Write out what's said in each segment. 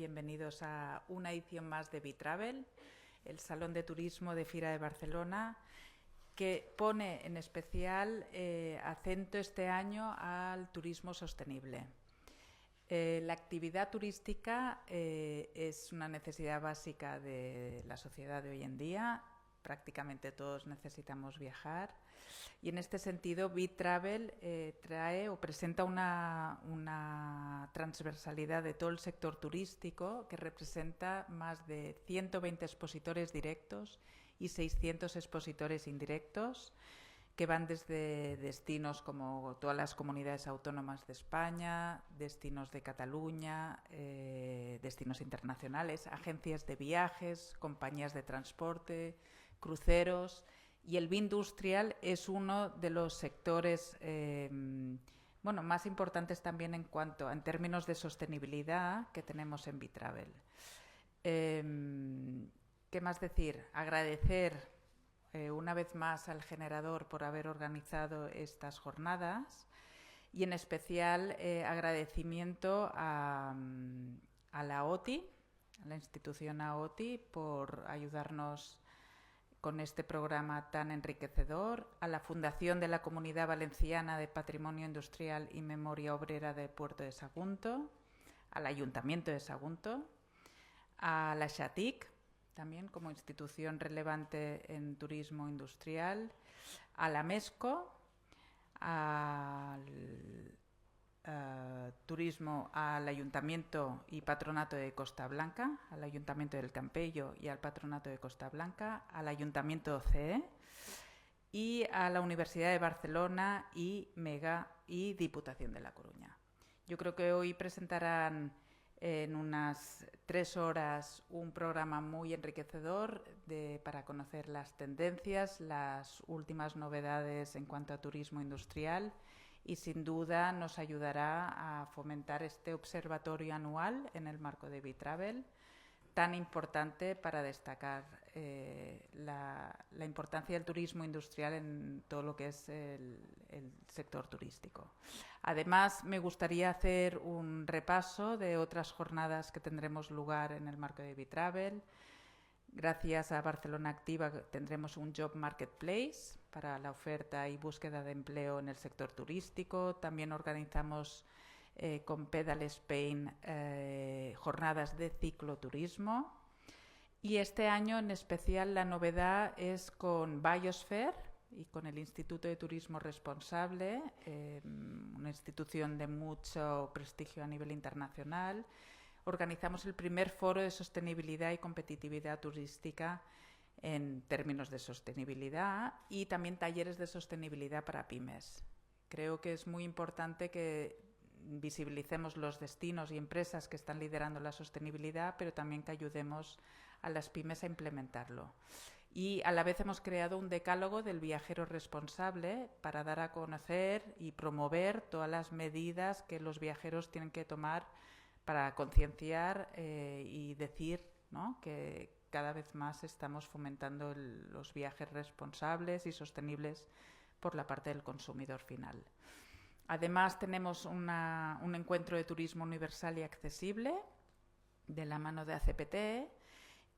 bienvenidos a una edición más de Bitravel, el Salón de Turismo de Fira de Barcelona, que pone en especial acento este año al turismo sostenible. La actividad turística es una necesidad básica de la sociedad de hoy en día. Prácticamente todos necesitamos viajar y en este sentido Bitravel trae o presenta una transversalidad de todo el sector turístico que representa más de 120 expositores directos y 600 expositores indirectos que van desde destinos como todas las comunidades autónomas de España, destinos de Cataluña, destinos internacionales, agencias de viajes, compañías de transporte, cruceros, y el Bindustrial es uno de los sectores más importantes también en términos de sostenibilidad que tenemos en Bitravel. ¿Qué más decir? Agradecer una vez más al generador por haber organizado estas jornadas y en especial agradecimiento a la OTI, a la institución AOTI, por ayudarnos con este programa tan enriquecedor, a la Fundación de la Comunidad Valenciana de Patrimonio Industrial y Memoria Obrera de Puerto de Sagunto, al Ayuntamiento de Sagunto, a la XATIC, también como institución relevante en turismo industrial, a la MESCO, al turismo, al Ayuntamiento y Patronato de Costa Blanca, al Ayuntamiento del Campello y al Patronato de Costa Blanca, al Ayuntamiento CE y a la Universidad de Barcelona y MEGA y Diputación de La Coruña. Yo creo que hoy presentarán en unas 3 horas un programa muy enriquecedor para conocer las tendencias, las últimas novedades en cuanto a turismo industrial y sin duda nos ayudará a fomentar este observatorio anual en el marco de Bitravel, tan importante para destacar la importancia del turismo industrial en todo lo que es el sector turístico. Además, me gustaría hacer un repaso de otras jornadas que tendremos lugar en el marco de Bitravel. Gracias a Barcelona Activa tendremos un Job Marketplace para la oferta y búsqueda de empleo en el sector turístico. También organizamos con Pedal Spain jornadas de cicloturismo. Y este año en especial la novedad es con Biosphere y con el Instituto de Turismo Responsable, una institución de mucho prestigio a nivel internacional. Organizamos el primer foro de sostenibilidad y competitividad turística en términos de sostenibilidad y también talleres de sostenibilidad para pymes. Creo que es muy importante que visibilicemos los destinos y empresas que están liderando la sostenibilidad, pero también que ayudemos a las pymes a implementarlo. Y a la vez hemos creado un decálogo del viajero responsable para dar a conocer y promover todas las medidas que los viajeros tienen que tomar para concienciar y decir, ¿no?, que cada vez más estamos fomentando los viajes responsables y sostenibles por la parte del consumidor final. Además, tenemos un encuentro de turismo universal y accesible de la mano de ACPT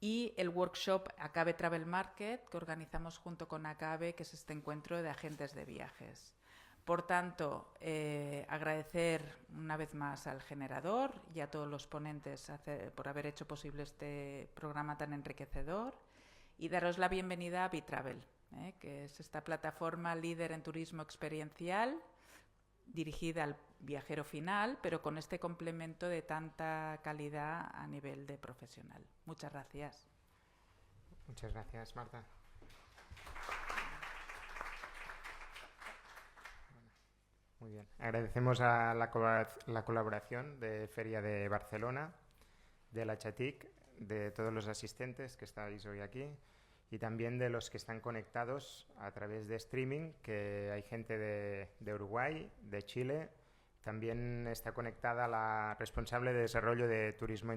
y el workshop Acabe Travel Market que organizamos junto con Acabe, que es este encuentro de agentes de viajes. Por tanto, agradecer una vez más al generador y a todos los ponentes por haber hecho posible este programa tan enriquecedor y daros la bienvenida a Bitravel, que es esta plataforma líder en turismo experiencial dirigida al viajero final, pero con este complemento de tanta calidad a nivel de profesional. Muchas gracias. Muchas gracias, Marta. Muy bien. Agradecemos a la colaboración de Feria de Barcelona, de la XATIC, de todos los asistentes que estáis hoy aquí y también de los que están conectados a través de streaming, que hay gente de Uruguay, de Chile. También está conectada la responsable de desarrollo de turismo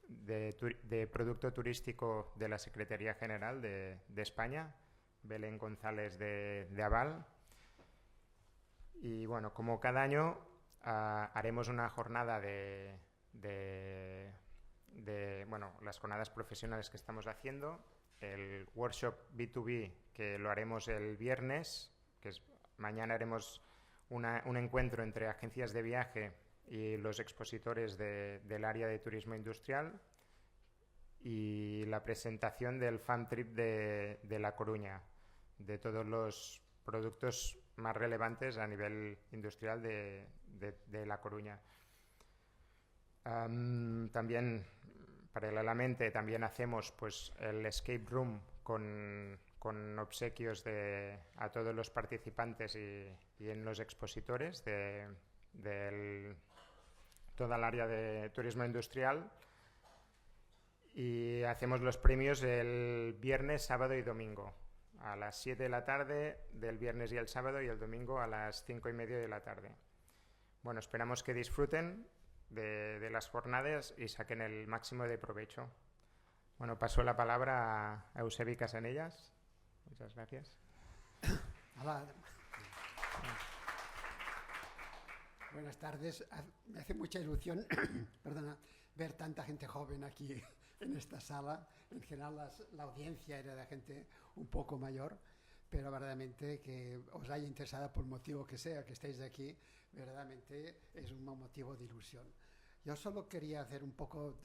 de producto turístico de la Secretaría General de España, Belén González de Aval. Y bueno, como cada año haremos una jornada de bueno, las jornadas profesionales que estamos haciendo, el workshop B2B que lo haremos el viernes, mañana haremos un encuentro entre agencias de viaje y los expositores del área de turismo industrial, y la presentación del Fan Trip de La Coruña, de todos los productos más relevantes a nivel industrial de La Coruña. También, paralelamente, también hacemos pues el escape room con obsequios a todos los participantes y en los expositores de toda el área de turismo industrial. Y hacemos los premios el viernes, sábado y domingo, a las 7 de la tarde del viernes y el sábado, y el domingo a las 5:30 de la tarde. Bueno, esperamos que disfruten de las jornadas y saquen el máximo de provecho. Bueno, paso la palabra a Eusebi Casanellas. Muchas gracias. Hola. Buenas tardes. Me hace mucha ilusión perdona, ver tanta gente joven aquí en esta sala. En general la audiencia era de gente un poco mayor, pero verdaderamente que os haya interesado por motivo que sea, que estéis aquí, verdaderamente es un motivo de ilusión. Yo solo quería hacer un poco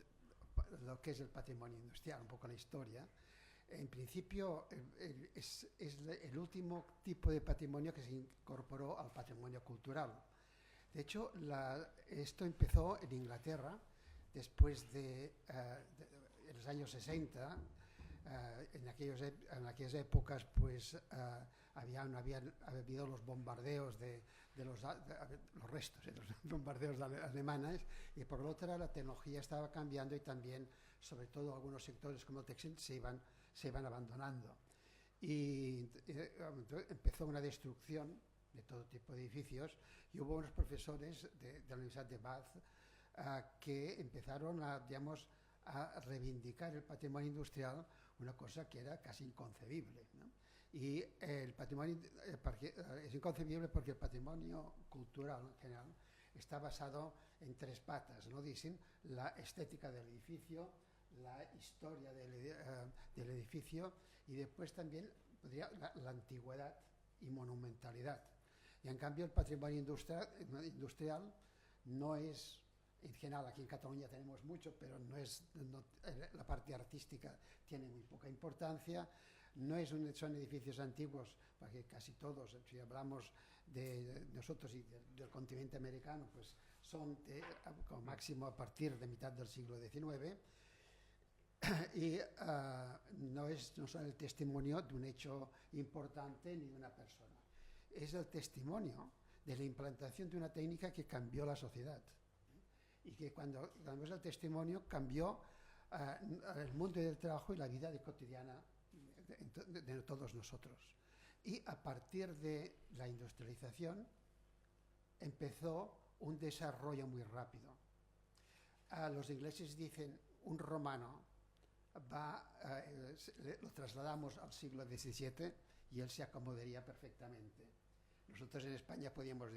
lo que es el patrimonio industrial, un poco la historia. En principio es el último tipo de patrimonio que se incorporó al patrimonio cultural. De hecho, esto empezó en Inglaterra después de los años 60. En aquellas épocas pues habían habido los bombardeos de los restos de los bombardeos alemanes, y por lo otro la tecnología estaba cambiando y también, sobre todo, algunos sectores como el textil se iban abandonando, y empezó una destrucción de todo tipo de edificios, y hubo unos profesores de la Universidad de Bath que empezaron a reivindicar el patrimonio industrial, una cosa que era casi inconcebible, ¿no? Y el patrimonio es inconcebible porque el patrimonio cultural en general está basado en tres patas, ¿no? Dicen la estética del edificio, la historia del edificio, y después también la antigüedad y monumentalidad. Y en cambio el patrimonio industrial no es, en general aquí en Cataluña tenemos mucho, pero la parte artística tiene muy poca importancia. Son edificios antiguos, porque casi todos, si hablamos de nosotros y del continente americano, pues son como máximo a partir de mitad del siglo XIX, y no son el testimonio de un hecho importante ni de una persona. Es el testimonio de la implantación de una técnica que cambió la sociedad, y que cuando damos el testimonio cambió el mundo del trabajo y la vida cotidiana de todos nosotros. Y a partir de la industrialización empezó un desarrollo muy rápido. Los ingleses dicen, un romano lo trasladamos al siglo XVII y él se acomodaría perfectamente. Nosotros en España podíamos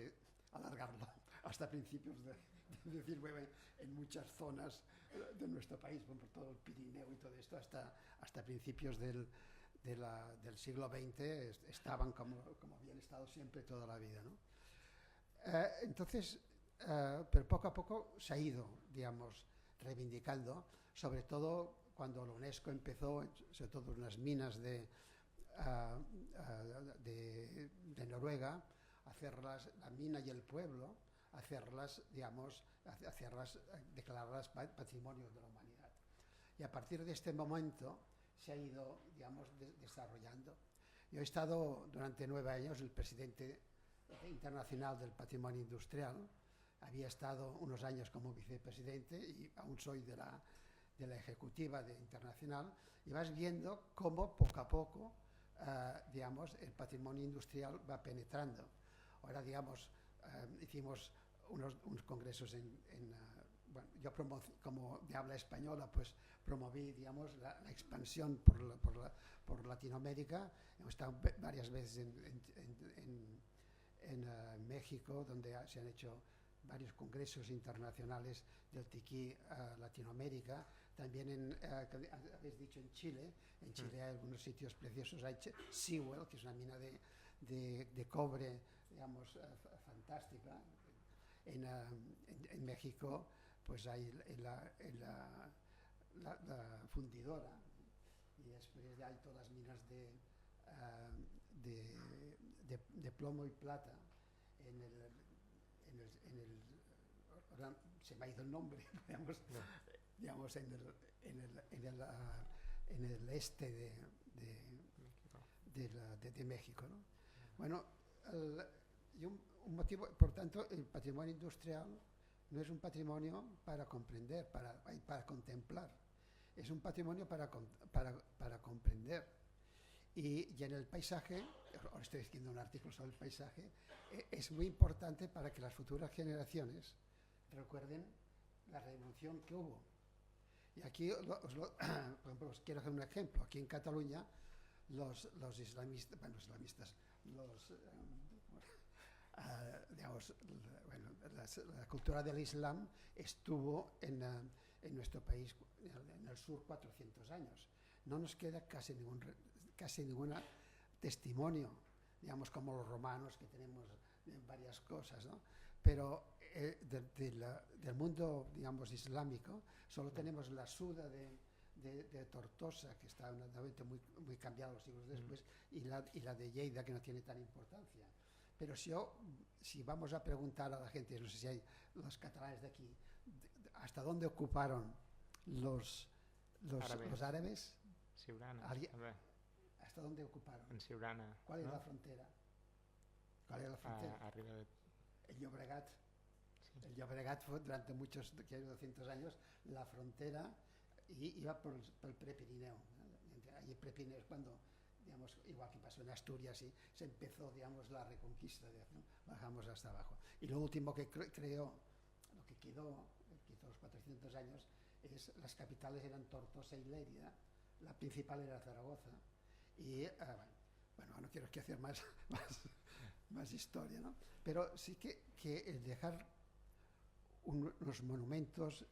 alargarlo hasta principios del XIX en muchas zonas de nuestro país, por todo el Pirineo y todo esto, hasta principios del siglo XX estaban como habían estado siempre toda la vida, ¿no? Entonces, pero poco a poco se ha ido, reivindicando, sobre todo cuando la UNESCO empezó, sobre todo en las minas de Noruega, hacerlas, la mina y el pueblo, declararlas patrimonio de la humanidad. Y a partir de este momento se ha ido, desarrollando. Yo he estado durante 9 años el presidente internacional del patrimonio industrial, había estado unos años como vicepresidente y aún soy de la ejecutiva internacional, y vas viendo cómo poco a poco el patrimonio industrial va penetrando. Ahora, hicimos unos congresos yo como de habla española, pues promoví, la expansión por Latinoamérica. Hemos estado varias veces en México, donde se han hecho varios congresos internacionales del TICI a Latinoamérica. También que habéis dicho en Chile hay algunos sitios preciosos. Hay Sewell, que es una mina de cobre, digamos, fantástica. En México, pues hay la fundidora, y después hay todas las minas de plomo y plata ahora se me ha ido el nombre, digamos en el este de México, ¿no? Bueno, y un motivo, por tanto, el patrimonio industrial no es un patrimonio para comprender, para contemplar, es un patrimonio para comprender. Y en el paisaje, ahora estoy escribiendo un artículo sobre el paisaje, es muy importante para que las futuras generaciones recuerden la revolución que hubo. Y aquí, por ejemplo, os quiero hacer un ejemplo. Aquí en Cataluña, los islamistas, digamos, la cultura del Islam estuvo en nuestro país, en el sur, 400 años. No nos queda casi ningún testimonio, digamos, como los romanos, que tenemos varias cosas, ¿no? Pero del mundo, digamos, islámico, solo tenemos la Suda de Tortosa, que está muy cambiada los siglos después, y la de Lleida, que no tiene tan importancia. Pero si vamos a preguntar a la gente, no sé si hay los catalanes de aquí, ¿hasta dónde ocuparon los árabes? Siurana. ¿Hasta dónde ocuparon? En Siurana. ¿Cuál es la frontera? ¿Cuál es la frontera? Arriba de... El Llobregat. Sí. El Llobregat fue durante muchos, 200 años, la frontera, y iba por el Prepirineo. Allí Prepirineo es cuando, digamos, igual que pasó en Asturias, y se empezó, digamos, la reconquista, ¿no? Bajamos hasta abajo. Y lo último que creó, lo que quedó los 400 años, las capitales eran Tortosa y Lérida, la principal era Zaragoza, y bueno, no quiero hacer más historia, ¿no? Pero sí que el dejar unos monumentos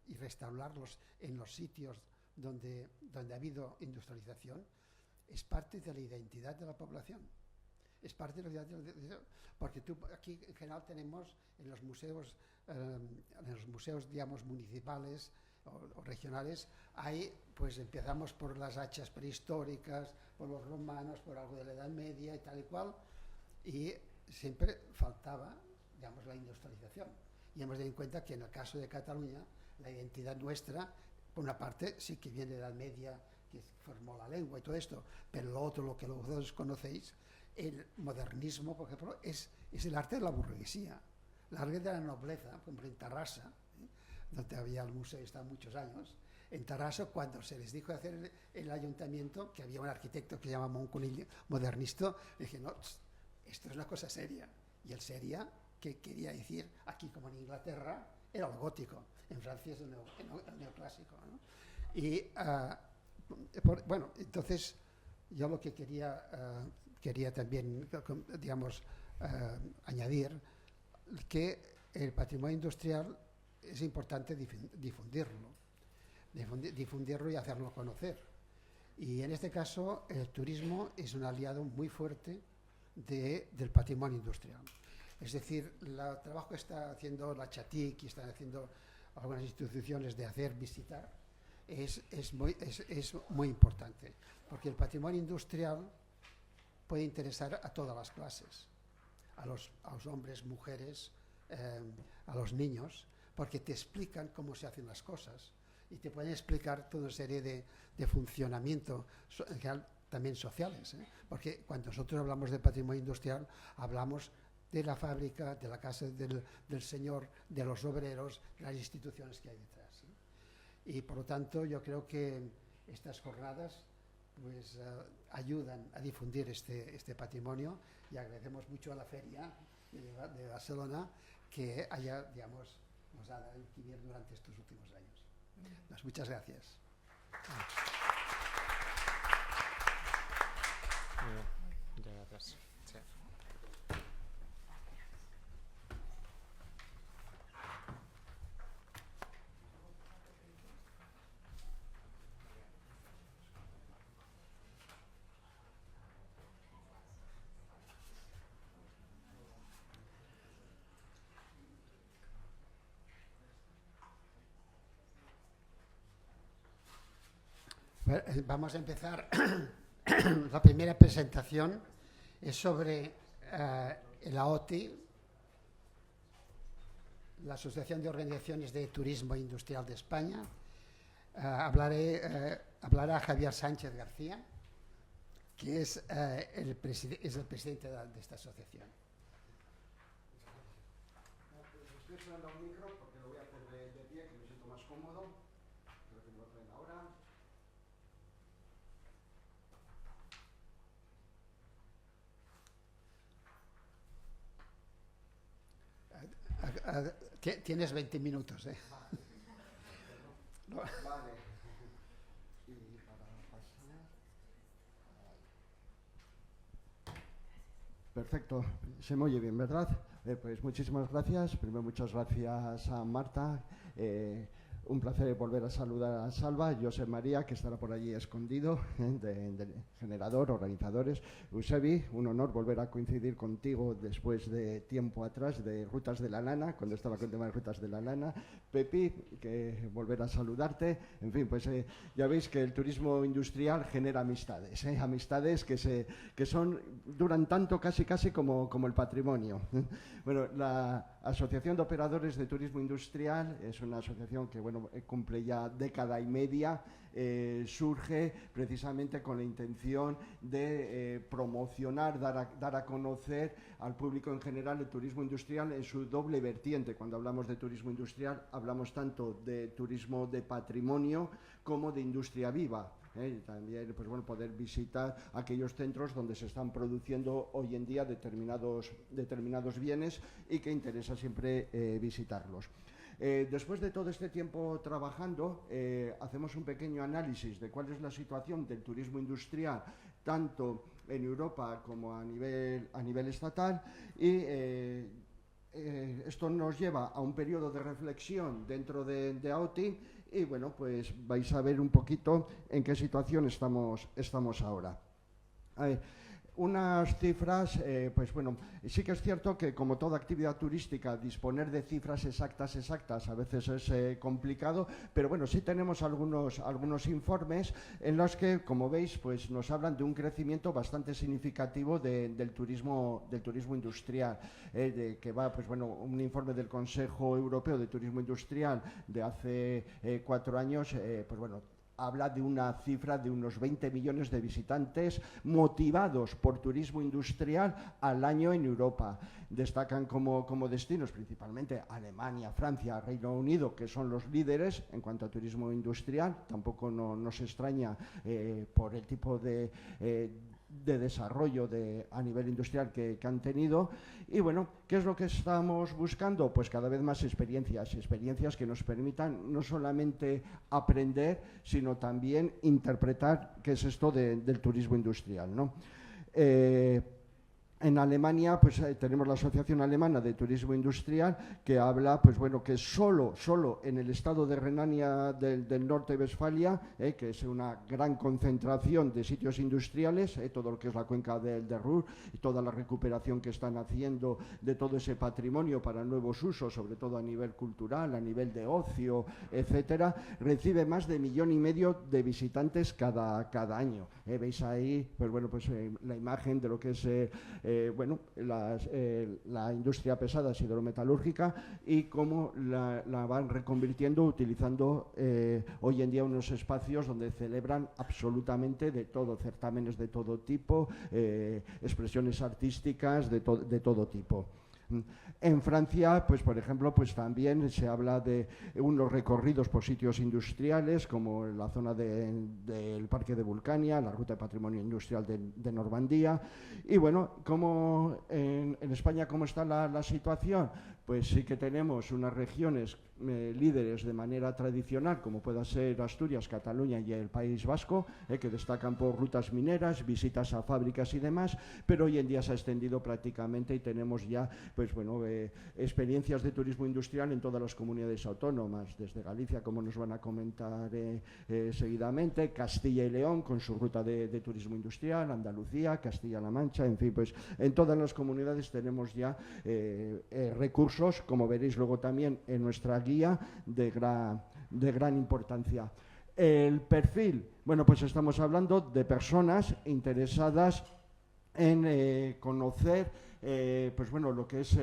y restaurarlos en los sitios donde ha habido industrialización es parte de la identidad de la población. Es parte de la identidad porque aquí en general tenemos en los museos, digamos, municipales o regionales, pues empezamos por las hachas prehistóricas, por los romanos, por algo de la Edad Media y tal y cual, y siempre faltaba, digamos, la industrialización. Y hemos de tener en cuenta que en el caso de Cataluña, la identidad nuestra, por una parte, sí que viene de la Edad Media, que formó la lengua y todo esto, pero lo otro, lo que vosotros conocéis, el modernismo, por ejemplo, es el arte de la burguesía, el arte de la nobleza. Por ejemplo, en Tarrasa, donde había el museo, estaba muchos años, en Tarrasa, cuando se les dijo de hacer el ayuntamiento, que había un arquitecto que se llama Moncunill, modernista, dije, no, esto es una cosa seria. Y el seria, que quería decir, aquí como en Inglaterra, era el gótico, en Francia es el neoclásico, ¿no? Y, bueno, entonces, yo lo que quería también, digamos, añadir, que el patrimonio industrial es importante difundirlo y hacerlo conocer. Y en este caso, el turismo es un aliado muy fuerte del patrimonio industrial. Es decir, el trabajo que está haciendo la Chatic y están haciendo algunas instituciones de visitar, es muy importante, porque el patrimonio industrial puede interesar a todas las clases, a los hombres, mujeres, a los niños, porque te explican cómo se hacen las cosas y te pueden explicar toda una serie de funcionamiento, en general también sociales, porque cuando nosotros hablamos de patrimonio industrial, hablamos de la fábrica, de la casa del señor, de los obreros, de las instituciones que hay detrás. Y por lo tanto yo creo que estas jornadas pues ayudan a difundir este patrimonio, y agradecemos mucho a la Feria de Barcelona que nos ha dado el durante estos últimos años. Pues muchas gracias. Muy bien, muchas gracias. Sí. Vamos a empezar. La primera presentación es sobre el AOTI, la Asociación de Organizaciones de Turismo Industrial de España. Hablará Javier Sánchez García, que es el presidente de esta asociación. Estoy esperando un micro porque lo voy a hacer de pie, que me siento más cómodo. Creo que me lo traen ahora. Tienes 20 minutos, ¿eh? Vale. Y para pasar... Perfecto. Se me oye bien, ¿verdad? Pues muchísimas gracias. Primero, muchas gracias a Marta. Un placer volver a saludar a Salva, Josep María, que estará por allí escondido, de generador, organizadores. Eusebi, un honor volver a coincidir contigo después de tiempo atrás, de Rutas de la Lana, cuando estaba con el tema de Rutas de la Lana. Pepi, que volver a saludarte. En fin, pues ya veis que el turismo industrial genera amistades, amistades que duran tanto casi como el patrimonio. Bueno, la Asociación de Operadores de Turismo Industrial es una asociación que, bueno, cumple ya década y media. Surge precisamente con la intención de promocionar, dar a conocer al público en general el turismo industrial en su doble vertiente. Cuando hablamos de turismo industrial hablamos tanto de turismo de patrimonio como de industria viva. También, pues bueno, poder visitar aquellos centros donde se están produciendo hoy en día determinados bienes y que interesa siempre visitarlos. Después de todo este tiempo trabajando, hacemos un pequeño análisis de cuál es la situación del turismo industrial, tanto en Europa como a nivel estatal, y esto nos lleva a un periodo de reflexión dentro de AOTI, y bueno, pues vais a ver un poquito en qué situación estamos ahora. A ver, unas cifras, pues bueno, sí que es cierto que como toda actividad turística disponer de cifras exactas a veces es complicado, pero bueno, sí tenemos algunos informes en los que, como veis, pues nos hablan de un crecimiento bastante significativo del turismo industrial, que va, pues bueno, un informe del Consejo Europeo de Turismo Industrial de hace 4 años, pues bueno, habla de una cifra de unos 20 millones de visitantes motivados por turismo industrial al año en Europa. Destacan como destinos principalmente Alemania, Francia, Reino Unido, que son los líderes en cuanto a turismo industrial. Tampoco nos extraña por el tipo de desarrollo a nivel industrial que han tenido. Y bueno, ¿qué es lo que estamos buscando? Pues cada vez más experiencias que nos permitan no solamente aprender, sino también interpretar qué es esto del turismo industrial, ¿no? En Alemania, pues tenemos la Asociación Alemana de Turismo Industrial, que habla, pues bueno, que solo en el estado de Renania del Norte de Westfalia, que es una gran concentración de sitios industriales, todo lo que es la cuenca del Ruhr, y toda la recuperación que están haciendo de todo ese patrimonio para nuevos usos, sobre todo a nivel cultural, a nivel de ocio, etcétera, recibe más de 1,5 millones de visitantes cada año. Veis ahí, pues bueno, pues la imagen de lo que es la industria pesada siderometalúrgica y cómo la van reconvirtiendo utilizando hoy en día unos espacios donde celebran absolutamente de todo, certámenes de todo tipo, expresiones artísticas de todo tipo. En Francia, pues por ejemplo, pues también se habla de unos recorridos por sitios industriales, como la zona del Parque de Vulcania, la Ruta de Patrimonio Industrial de Normandía. Y bueno, como en España, ¿cómo está la situación? Pues sí que tenemos unas regiones líderes de manera tradicional, como pueda ser Asturias, Cataluña y el País Vasco, que destacan por rutas mineras, visitas a fábricas y demás, pero hoy en día se ha extendido prácticamente y tenemos ya, pues bueno, experiencias de turismo industrial en todas las comunidades autónomas, desde Galicia, como nos van a comentar seguidamente, Castilla y León con su ruta de turismo industrial, Andalucía, Castilla-La Mancha, en fin, pues en todas las comunidades tenemos ya recursos, como veréis luego también en nuestra guía, de gran importancia. El perfil, bueno, pues estamos hablando de personas interesadas en conocer pues bueno, lo que es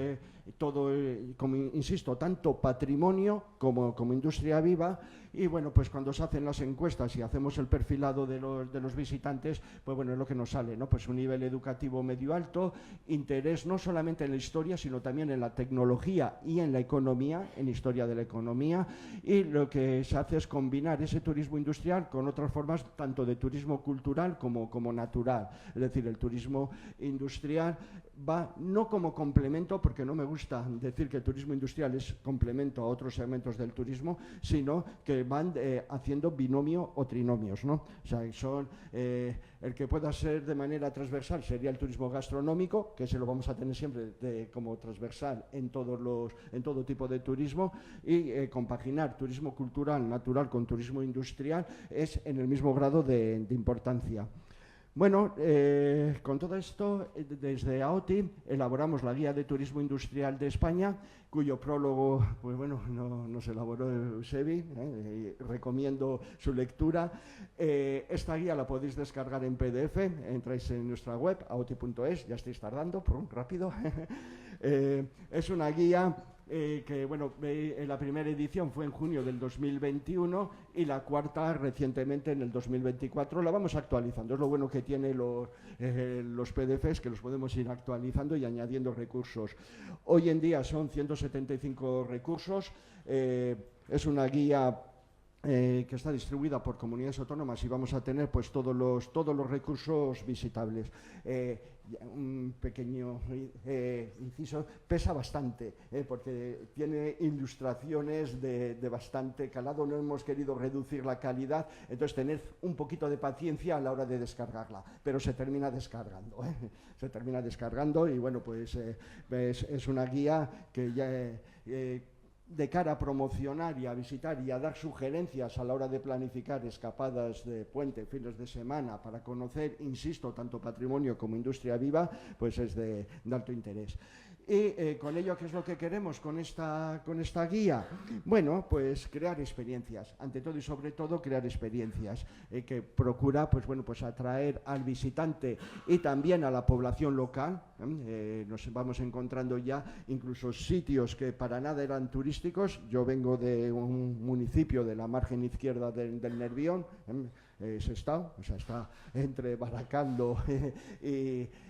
todo, como insisto, tanto patrimonio como industria viva. Y bueno, pues cuando se hacen las encuestas y hacemos el perfilado de los visitantes, pues bueno, es lo que nos sale, ¿no? Pues un nivel educativo medio alto, interés no solamente en la historia, sino también en la tecnología y en la economía, en historia de la economía. Y lo que se hace es combinar ese turismo industrial con otras formas tanto de turismo cultural como natural. Es decir, el turismo industrial va no como complemento, porque no me gusta decir que el turismo industrial es complemento a otros segmentos del turismo, sino que van haciendo binomio o trinomios, ¿no? O sea, son el que pueda ser de manera transversal sería el turismo gastronómico, que se lo vamos a tener siempre como transversal en todo tipo de turismo, y compaginar turismo cultural, natural con turismo industrial es en el mismo grado de importancia. Bueno, con todo esto, desde AOTI elaboramos la Guía de Turismo Industrial de España, cuyo prólogo, pues bueno, nos elaboró Eusebi, recomiendo su lectura. Esta guía la podéis descargar en PDF, entráis en nuestra web, aoti.es, ya estáis tardando, rápido. Es una guía que, bueno, la primera edición fue en junio del 2021 y la cuarta recientemente en el 2024. La vamos actualizando. Es lo bueno que tiene los PDFs, que los podemos ir actualizando y añadiendo recursos. Hoy en día son 175 recursos. Es una guía que está distribuida por comunidades autónomas y vamos a tener pues todos los recursos visitables. Un pequeño inciso, pesa bastante, porque tiene ilustraciones de bastante calado. No hemos querido reducir la calidad, entonces tened un poquito de paciencia a la hora de descargarla, pero se termina descargando, se termina descargando. Y bueno, pues es una guía que ya de cara a promocionar y a visitar y a dar sugerencias a la hora de planificar escapadas de puente, fines de semana, para conocer, insisto, tanto patrimonio como industria viva, pues es de alto interés. Y con ello, ¿qué es lo que queremos con esta guía? Bueno, pues crear experiencias, ante todo y sobre todo crear experiencias que procura pues bueno, pues atraer al visitante y también a la población local. Nos vamos encontrando ya incluso sitios que para nada eran turísticos. Yo vengo de un municipio de la margen izquierda del Nervión, Sestao, o sea, está entre Baracaldo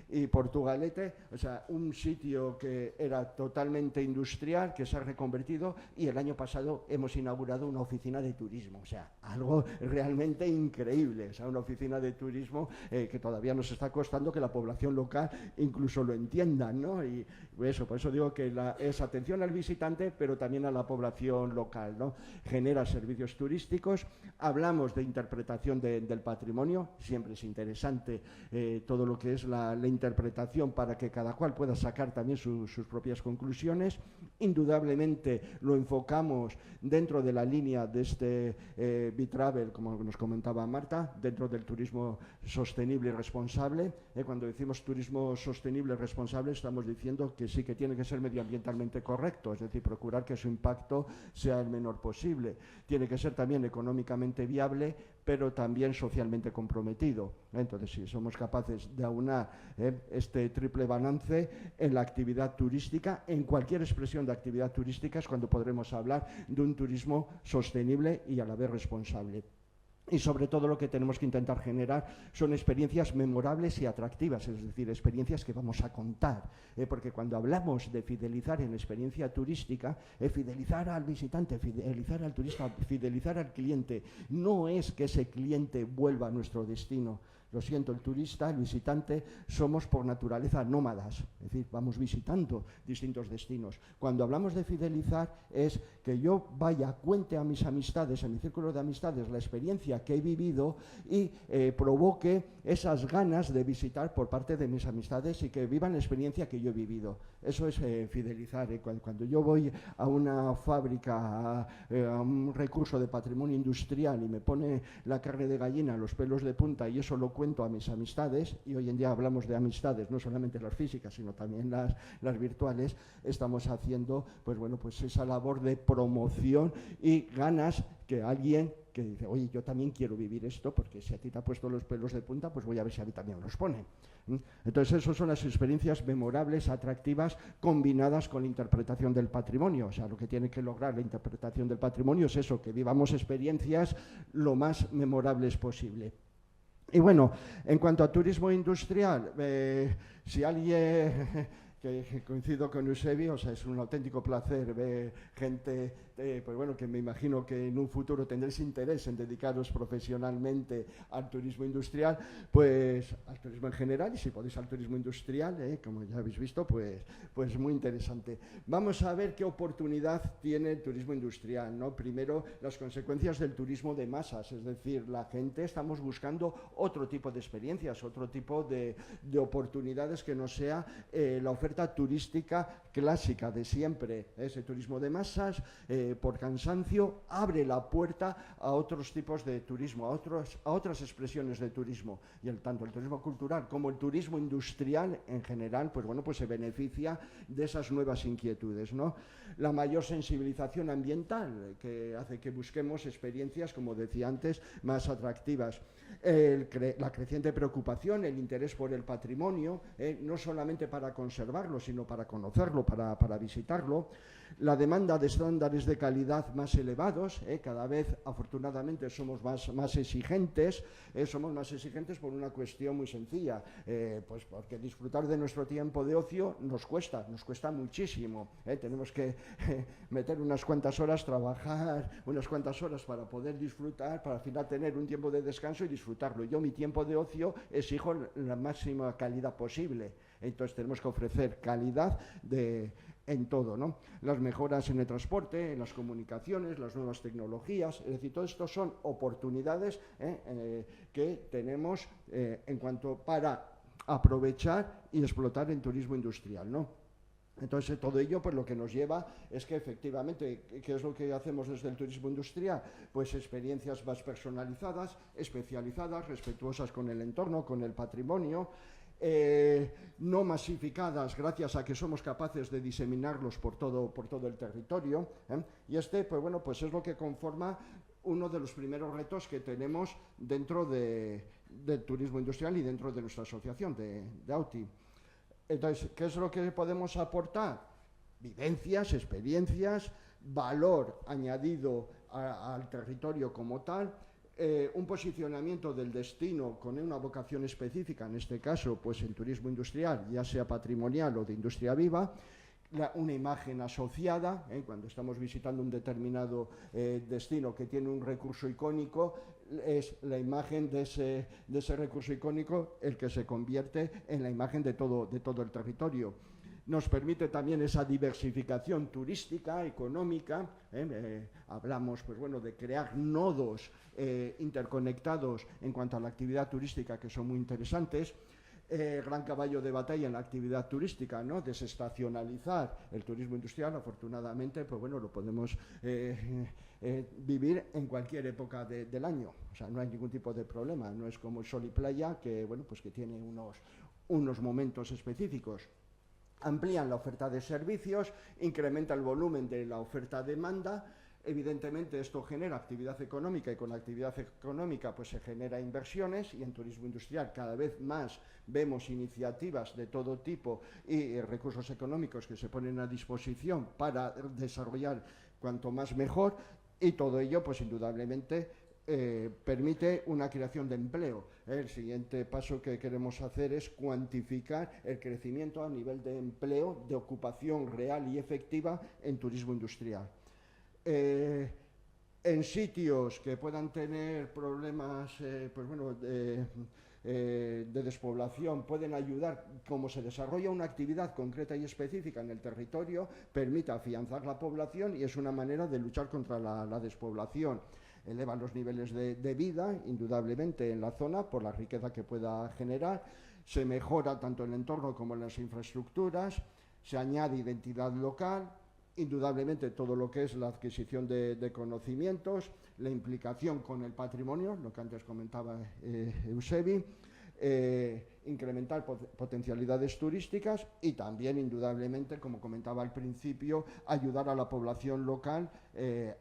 y Portugalete, o sea, un sitio que era totalmente industrial, que se ha reconvertido, y el año pasado hemos inaugurado una oficina de turismo, o sea, algo realmente increíble, o sea, una oficina de turismo que todavía nos está costando que la población local incluso lo entienda, ¿no? Y eso, por eso digo que es atención al visitante, pero también a la población local, ¿no? Genera servicios turísticos, hablamos de interpretación del patrimonio, siempre es interesante todo lo que es la interpretación para que cada cual pueda sacar también sus propias conclusiones. Indudablemente lo enfocamos dentro de la línea de este B-Travel, como nos comentaba Marta, dentro del turismo sostenible y responsable. Cuando decimos turismo sostenible y responsable, estamos diciendo que sí que tiene que ser medioambientalmente correcto, es decir, procurar que su impacto sea el menor posible. Tiene que ser también económicamente viable, pero también socialmente comprometido. Entonces, si somos capaces de aunar este triple balance en la actividad turística, en cualquier expresión de actividad turística, es cuando podremos hablar de un turismo sostenible y a la vez responsable. Y sobre todo lo que tenemos que intentar generar son experiencias memorables y atractivas, es decir, experiencias que vamos a contar, porque cuando hablamos de fidelizar en experiencia turística, fidelizar al visitante, fidelizar al turista, fidelizar al cliente, no es que ese cliente vuelva a nuestro destino. Lo siento, el turista, el visitante, somos por naturaleza nómadas, es decir, vamos visitando distintos destinos. Cuando hablamos de fidelizar es que yo cuente a mis amistades, a mi círculo de amistades, la experiencia que he vivido y provoque esas ganas de visitar por parte de mis amistades y que vivan la experiencia que yo he vivido. Eso es fidelizar. Cuando yo voy a una fábrica, a un recurso de patrimonio industrial y me pone la carne de gallina, los pelos de punta, y eso lo cuento a mis amistades, y hoy en día hablamos de amistades, no solamente las físicas, sino también las virtuales, estamos haciendo pues bueno, pues esa labor de promoción y ganas que alguien que dice, oye, yo también quiero vivir esto, porque si a ti te ha puesto los pelos de punta, pues voy a ver si a mí también me los pone. Entonces, esas son las experiencias memorables, atractivas, combinadas con la interpretación del patrimonio. O sea, lo que tiene que lograr la interpretación del patrimonio es eso, que vivamos experiencias lo más memorables posible. Y bueno, en cuanto a turismo industrial, si alguien... que coincido con Eusebio, o sea, es un auténtico placer ver gente, pues bueno, que me imagino que en un futuro tendréis interés en dedicaros profesionalmente al turismo industrial, pues al turismo en general, y si podéis al turismo industrial, como ya habéis visto, pues muy interesante. Vamos a ver qué oportunidad tiene el turismo industrial, ¿no? Primero, las consecuencias del turismo de masas, es decir, la gente estamos buscando otro tipo de experiencias, otro tipo de oportunidades que no sea la oferta turística clásica de siempre. Ese turismo de masas, por cansancio, abre la puerta a otros tipos de turismo, a otras expresiones de turismo. Y tanto el turismo cultural como el turismo industrial en general, pues bueno, pues se beneficia de esas nuevas inquietudes, ¿no? La mayor sensibilización ambiental, que hace que busquemos experiencias, como decía antes, más atractivas. La creciente preocupación, el interés por el patrimonio, no solamente para conservarlo, sino para conocerlo, para visitarlo. La demanda de estándares de calidad más elevados, cada vez afortunadamente somos más exigentes, por una cuestión muy sencilla, pues porque disfrutar de nuestro tiempo de ocio nos cuesta muchísimo, tenemos que meter unas cuantas horas, trabajar unas cuantas horas para poder disfrutar, para al final tener un tiempo de descanso y disfrutarlo. Yo mi tiempo de ocio exijo la máxima calidad posible, entonces tenemos que ofrecer calidad en todo, ¿no? Las mejoras en el transporte, en las comunicaciones, las nuevas tecnologías, es decir, todo esto son oportunidades que tenemos en cuanto para aprovechar y explotar en turismo industrial, ¿no? Entonces, todo ello pues lo que nos lleva es que efectivamente, ¿qué es lo que hacemos desde el turismo industrial? Pues experiencias más personalizadas, especializadas, respetuosas con el entorno, con el patrimonio, no masificadas gracias a que somos capaces de diseminarlos por todo el territorio, y pues bueno, pues es lo que conforma uno de los primeros retos que tenemos dentro del turismo industrial y dentro de nuestra asociación de AUTI. Entonces, ¿qué es lo que podemos aportar? Vivencias, experiencias, valor añadido al territorio como tal, un posicionamiento del destino con una vocación específica, en este caso, pues el turismo industrial, ya sea patrimonial o de industria viva, una imagen asociada, cuando estamos visitando un determinado destino que tiene un recurso icónico, es la imagen de ese recurso icónico el que se convierte en la imagen de todo el territorio. Nos permite también esa diversificación turística, económica. Hablamos, pues bueno, de crear nodos interconectados en cuanto a la actividad turística que son muy interesantes. Gran caballo de batalla en la actividad turística, ¿no? Desestacionalizar el turismo industrial, afortunadamente, pues bueno, lo podemos vivir en cualquier época del año. O sea, no hay ningún tipo de problema. No es como el sol y playa, que bueno, pues que tiene unos momentos específicos. Amplían la oferta de servicios, incrementa el volumen de la oferta-demanda. Evidentemente esto genera actividad económica y con la actividad económica pues se genera inversiones, y en turismo industrial cada vez más vemos iniciativas de todo tipo y recursos económicos que se ponen a disposición para desarrollar cuanto más mejor, y todo ello pues indudablemente permite una creación de empleo. El siguiente paso que queremos hacer es cuantificar el crecimiento a nivel de empleo, de ocupación real y efectiva en turismo industrial. En sitios que puedan tener problemas pues bueno, de despoblación, pueden ayudar, como se desarrolla una actividad concreta y específica en el territorio, permite afianzar la población y es una manera de luchar contra la despoblación. Elevan los niveles de vida, indudablemente, en la zona por la riqueza que pueda generar, se mejora tanto el entorno como en las infraestructuras, se añade identidad local, indudablemente todo lo que es la adquisición de conocimientos, la implicación con el patrimonio, lo que antes comentaba Eusebi, incrementar potencialidades turísticas y también, indudablemente, como comentaba al principio, ayudar a la población local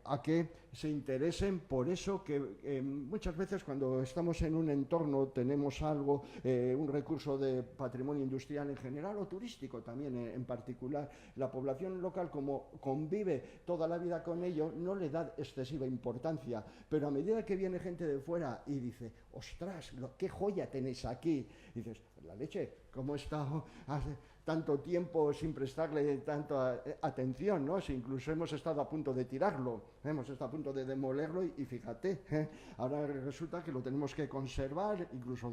a que se interesen por eso que muchas veces cuando estamos en un entorno tenemos algo, un recurso de patrimonio industrial en general o turístico también en particular, la población local como convive toda la vida con ello no le da excesiva importancia, pero a medida que viene gente de fuera y dice, ostras, qué joya tenéis aquí, y dices, la leche, ¿cómo he estado hace tanto tiempo sin prestarle tanta atención, ¿no? Si incluso hemos estado a punto de tirarlo, hemos estado a punto de demolerlo y fíjate, ahora resulta que lo tenemos que conservar, incluso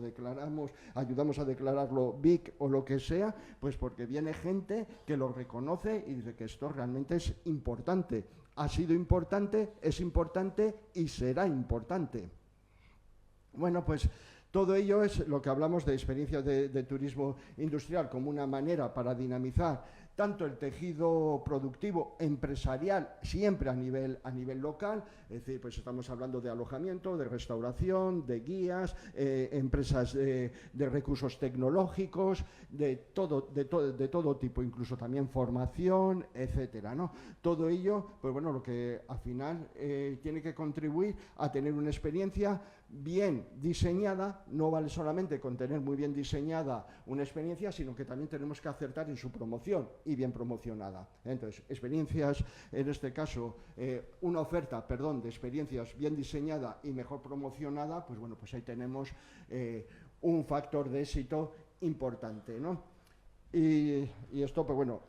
ayudamos a declararlo BIC o lo que sea, pues porque viene gente que lo reconoce y dice que esto realmente es importante, ha sido importante, es importante y será importante. Bueno, pues todo ello es lo que hablamos de experiencias de turismo industrial como una manera para dinamizar tanto el tejido productivo empresarial, siempre a nivel local, es decir, pues estamos hablando de alojamiento, de restauración, de guías, empresas de recursos tecnológicos, de todo tipo, incluso también formación, etcétera, ¿no? Todo ello, pues bueno, lo que al final tiene que contribuir a tener una experiencia bien diseñada. No vale solamente con tener muy bien diseñada una experiencia, sino que también tenemos que acertar en su promoción y bien promocionada. Entonces, experiencias, en este caso, una oferta, de experiencias bien diseñada y mejor promocionada, pues bueno, pues ahí tenemos un factor de éxito importante, ¿no? Y esto, pues bueno,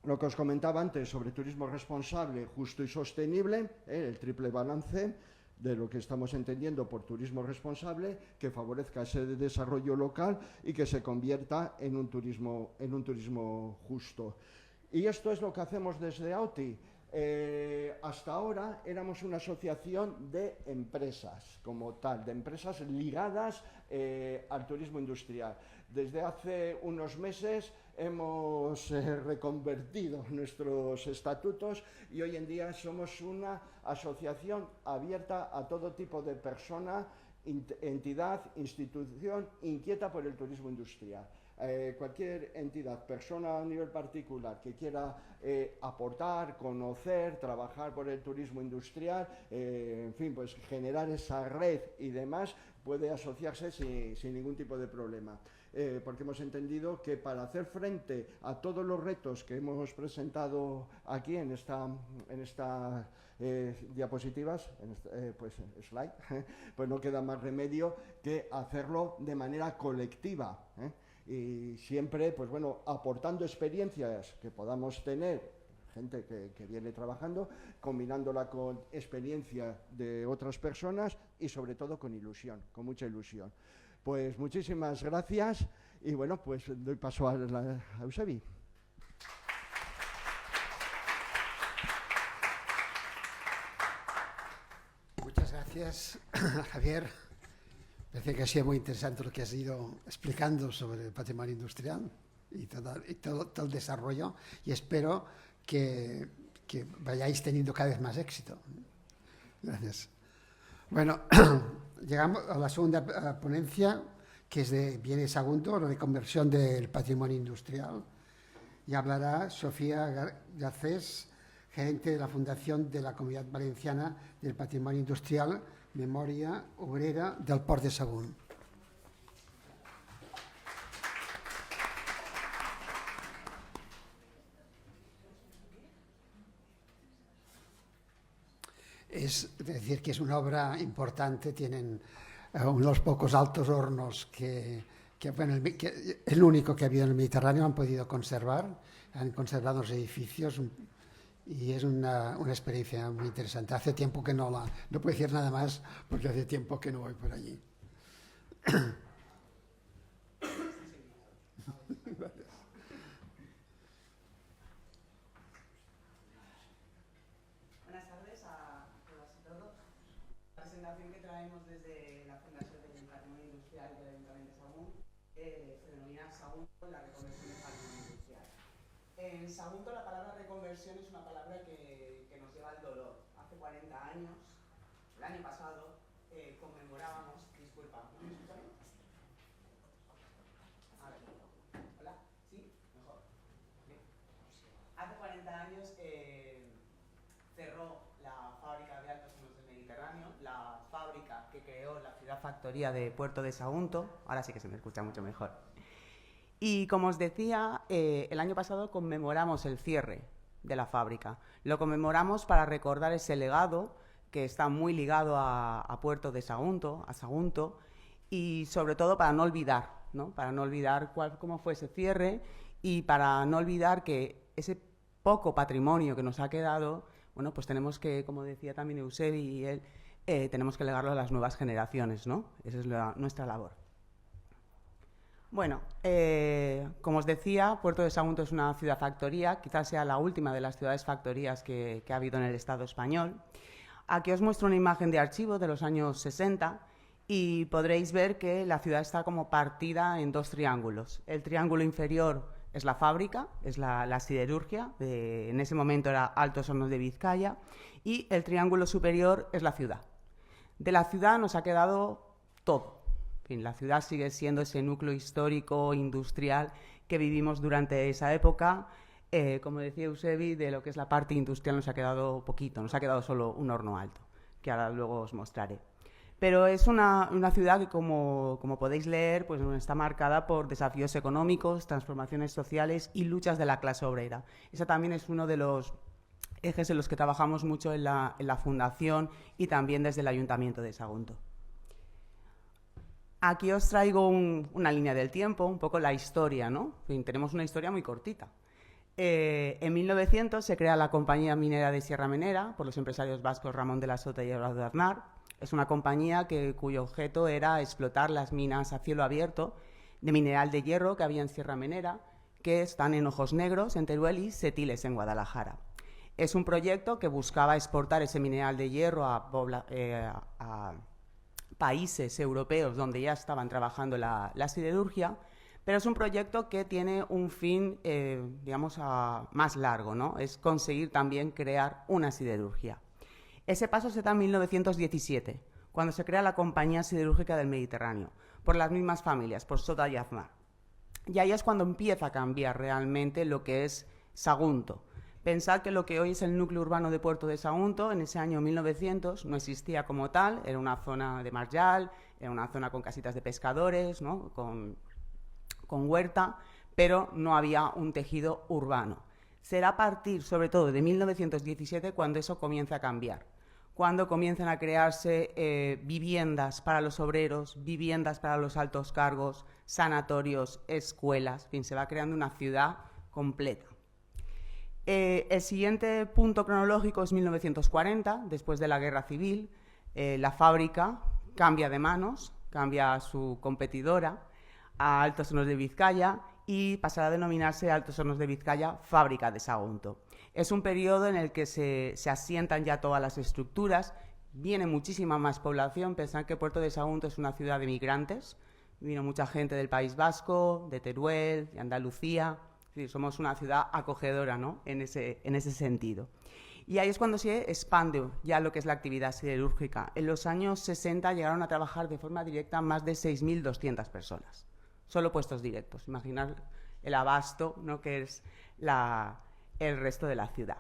lo que os comentaba antes sobre turismo responsable, justo y sostenible, el triple balance de lo que estamos entendiendo por turismo responsable, que favorezca ese desarrollo local y que se convierta en un turismo justo. Y esto es lo que hacemos desde AOTI. Hasta ahora éramos una asociación de empresas como tal, de empresas ligadas al turismo industrial. Desde hace unos meses hemos reconvertido nuestros estatutos y hoy en día somos una asociación abierta a todo tipo de persona, entidad, institución inquieta por el turismo industrial. Cualquier entidad, persona a nivel particular que quiera aportar, conocer, trabajar por el turismo industrial, en fin, pues generar esa red y demás, puede asociarse sin ningún tipo de problema. Porque hemos entendido que para hacer frente a todos los retos que hemos presentado aquí en esta diapositivas, pues slide, pues no queda más remedio que hacerlo de manera colectiva, y siempre, pues bueno, aportando experiencias que podamos tener, gente que viene trabajando, combinándola con experiencia de otras personas y sobre todo con ilusión, con mucha ilusión. Pues muchísimas gracias y bueno, pues doy paso a Eusebi. Muchas gracias, Javier. Parece que ha sido muy interesante lo que has ido explicando sobre el patrimonio industrial y todo el desarrollo, y espero que vayáis teniendo cada vez más éxito. Gracias. Bueno, llegamos a la segunda ponencia, que es de bienes Sagunto, la reconversión del patrimonio industrial, y hablará Sofía Garcés, gerente de la Fundación de la Comunidad Valenciana del Patrimonio Industrial, Memoria Obrera del Port de Sagunt. Es decir, que es una obra importante, tienen unos pocos altos hornos que el único que ha habido en el Mediterráneo, han podido conservar, han conservado los edificios y es una experiencia muy interesante. Hace tiempo que no puedo decir nada más porque hace tiempo que no voy por allí. Buenas tardes a todas y todos. La presentación que traemos desde la Fundación del Patrimonio Industrial del Ayuntamiento de Sagunto se denomina Sagunto, la reconversión del patrimonio industrial. En Sagunto la palabra reconversión es una palabra que nos lleva al dolor. Hace 40 años, el año pasado, conmemorábamos, disculpa, ¿no me escuchan? A ver, hola, ¿sí? Mejor. Bien. Hace 40 años que creó la ciudad factoría de Puerto de Sagunto. Ahora sí que se me escucha mucho mejor. Y como os decía, el año pasado conmemoramos el cierre de la fábrica. Lo conmemoramos para recordar ese legado que está muy ligado a Puerto de Sagunto, a Sagunto, y sobre todo para no olvidar, ¿no? Para no olvidar cómo fue ese cierre y para no olvidar que ese poco patrimonio que nos ha quedado, bueno, pues tenemos que, como decía también Eusebi y él, tenemos que legarlo a las nuevas generaciones, ¿no? Esa es nuestra labor. Bueno, como os decía, Puerto de Sagunto es una ciudad factoría, quizás sea la última de las ciudades factorías que ha habido en el Estado español. Aquí os muestro una imagen de archivo de los años 60 y podréis ver que la ciudad está como partida en dos triángulos. El triángulo inferior es la fábrica, es la siderurgia, en ese momento era Altos Hornos de Vizcaya, y el triángulo superior es la ciudad. De la ciudad nos ha quedado todo. En fin, la ciudad sigue siendo ese núcleo histórico, industrial, que vivimos durante esa época. Como decía Eusebi, de lo que es la parte industrial nos ha quedado poquito, nos ha quedado solo un horno alto, que ahora luego os mostraré. Pero es una ciudad que, como podéis leer, pues está marcada por desafíos económicos, transformaciones sociales y luchas de la clase obrera. Ese también es uno de los ejes en los que trabajamos mucho en la Fundación y también desde el Ayuntamiento de Sagunto. Aquí os traigo una línea del tiempo, un poco la historia, ¿no? En fin, tenemos una historia muy cortita. En 1900 se crea la Compañía Minera de Sierra Menera por los empresarios vascos Ramón de la Sota y Eduardo Aznar. Es una compañía cuyo objeto era explotar las minas a cielo abierto de mineral de hierro que había en Sierra Menera, que están en Ojos Negros, en Teruel, y Setiles, en Guadalajara. Es un proyecto que buscaba exportar ese mineral de hierro a países europeos donde ya estaban trabajando la siderurgia, pero es un proyecto que tiene un fin, digamos, más largo, ¿no? Es conseguir también crear una siderurgia. Ese paso se da en 1917, cuando se crea la Compañía Siderúrgica del Mediterráneo, por las mismas familias, por Sota y Aznar. Y ahí es cuando empieza a cambiar realmente lo que es Sagunto. Pensad que lo que hoy es el núcleo urbano de Puerto de Sagunto, en ese año 1900, no existía como tal, era una zona de marjal, era una zona con casitas de pescadores, ¿no? con huerta, pero no había un tejido urbano. Será a partir, sobre todo, de 1917 cuando eso comienza a cambiar, cuando comienzan a crearse viviendas para los obreros, viviendas para los altos cargos, sanatorios, escuelas, en fin, se va creando una ciudad completa. El siguiente punto cronológico es 1940, después de la Guerra Civil. La fábrica cambia de manos, cambia a su competidora, a Altos Hornos de Vizcaya, y pasará a denominarse Altos Hornos de Vizcaya Fábrica de Sagunto. Es un periodo en el que se asientan ya todas las estructuras, viene muchísima más población. Pensad que Puerto de Sagunto es una ciudad de migrantes, vino mucha gente del País Vasco, de Teruel, de Andalucía. Sí, somos una ciudad acogedora, ¿no? en ese sentido. Y ahí es cuando se expande ya lo que es la actividad siderúrgica. En los años 60 llegaron a trabajar de forma directa más de 6.200 personas, solo puestos directos. Imaginar el abasto, ¿no? que es el resto de la ciudad.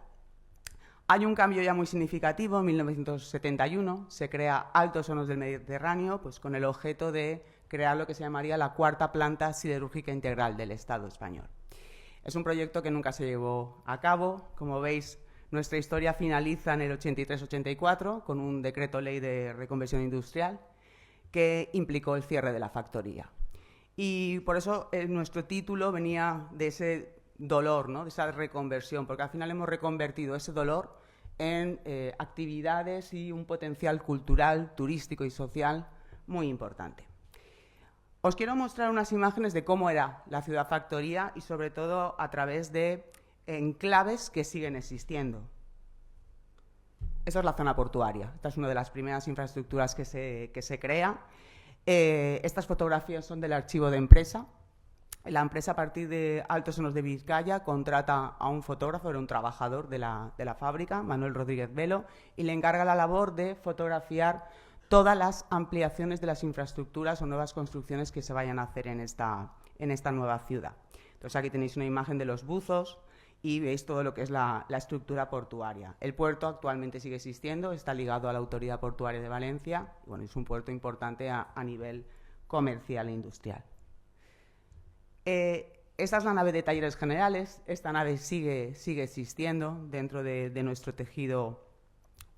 Hay un cambio ya muy significativo. En 1971 se crea Altos Hornos del Mediterráneo, pues con el objeto de crear lo que se llamaría la cuarta planta siderúrgica integral del Estado español. Es un proyecto que nunca se llevó a cabo. Como veis, nuestra historia finaliza en el 83-84 con un decreto ley de reconversión industrial que implicó el cierre de la factoría. Y por eso nuestro título venía de ese dolor, ¿no? de esa reconversión, porque al final hemos reconvertido ese dolor en actividades y un potencial cultural, turístico y social muy importante. Os quiero mostrar unas imágenes de cómo era la ciudad factoría y sobre todo a través de enclaves que siguen existiendo. Esa es la zona portuaria. Esta es una de las primeras infraestructuras que se crea. Estas fotografías son del archivo de empresa. La empresa, a partir de Altos Hornos de Vizcaya, contrata a un fotógrafo, era un trabajador de la fábrica, Manuel Rodríguez Velo, y le encarga la labor de fotografiar todas las ampliaciones de las infraestructuras o nuevas construcciones que se vayan a hacer en esta nueva ciudad. Entonces aquí tenéis una imagen de los buzos y veis todo lo que es la estructura portuaria. El puerto actualmente sigue existiendo, está ligado a la Autoridad Portuaria de Valencia, y bueno, es un puerto importante a nivel comercial e industrial. Esta es la nave de talleres generales. Esta nave sigue existiendo dentro de nuestro tejido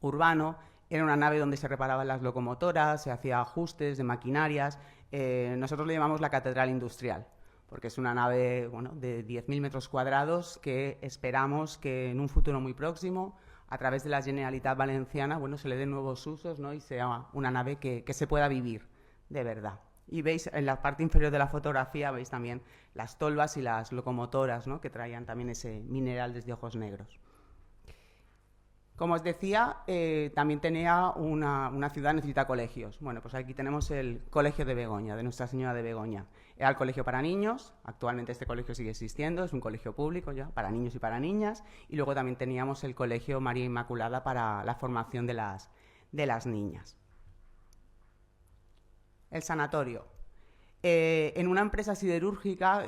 urbano. Era una nave donde se reparaban las locomotoras, se hacía ajustes de maquinarias. Nosotros le llamamos la catedral industrial, porque es una nave, bueno, de 10.000 metros cuadrados que esperamos que en un futuro muy próximo, a través de la Generalitat Valenciana, bueno, se le den nuevos usos, ¿no? Y sea una nave que se pueda vivir de verdad. Y veis en la parte inferior de la fotografía, veis también las tolvas y las locomotoras, ¿no? Que traían también ese mineral desde Ojos Negros. Como os decía, también tenía una ciudad necesita colegios. Bueno, pues aquí tenemos el Colegio de Begoña, de Nuestra Señora de Begoña. Era el colegio para niños, actualmente este colegio sigue existiendo, es un colegio público ya, para niños y para niñas. Y luego también teníamos el Colegio María Inmaculada para la formación de las niñas. El sanatorio. En una empresa siderúrgica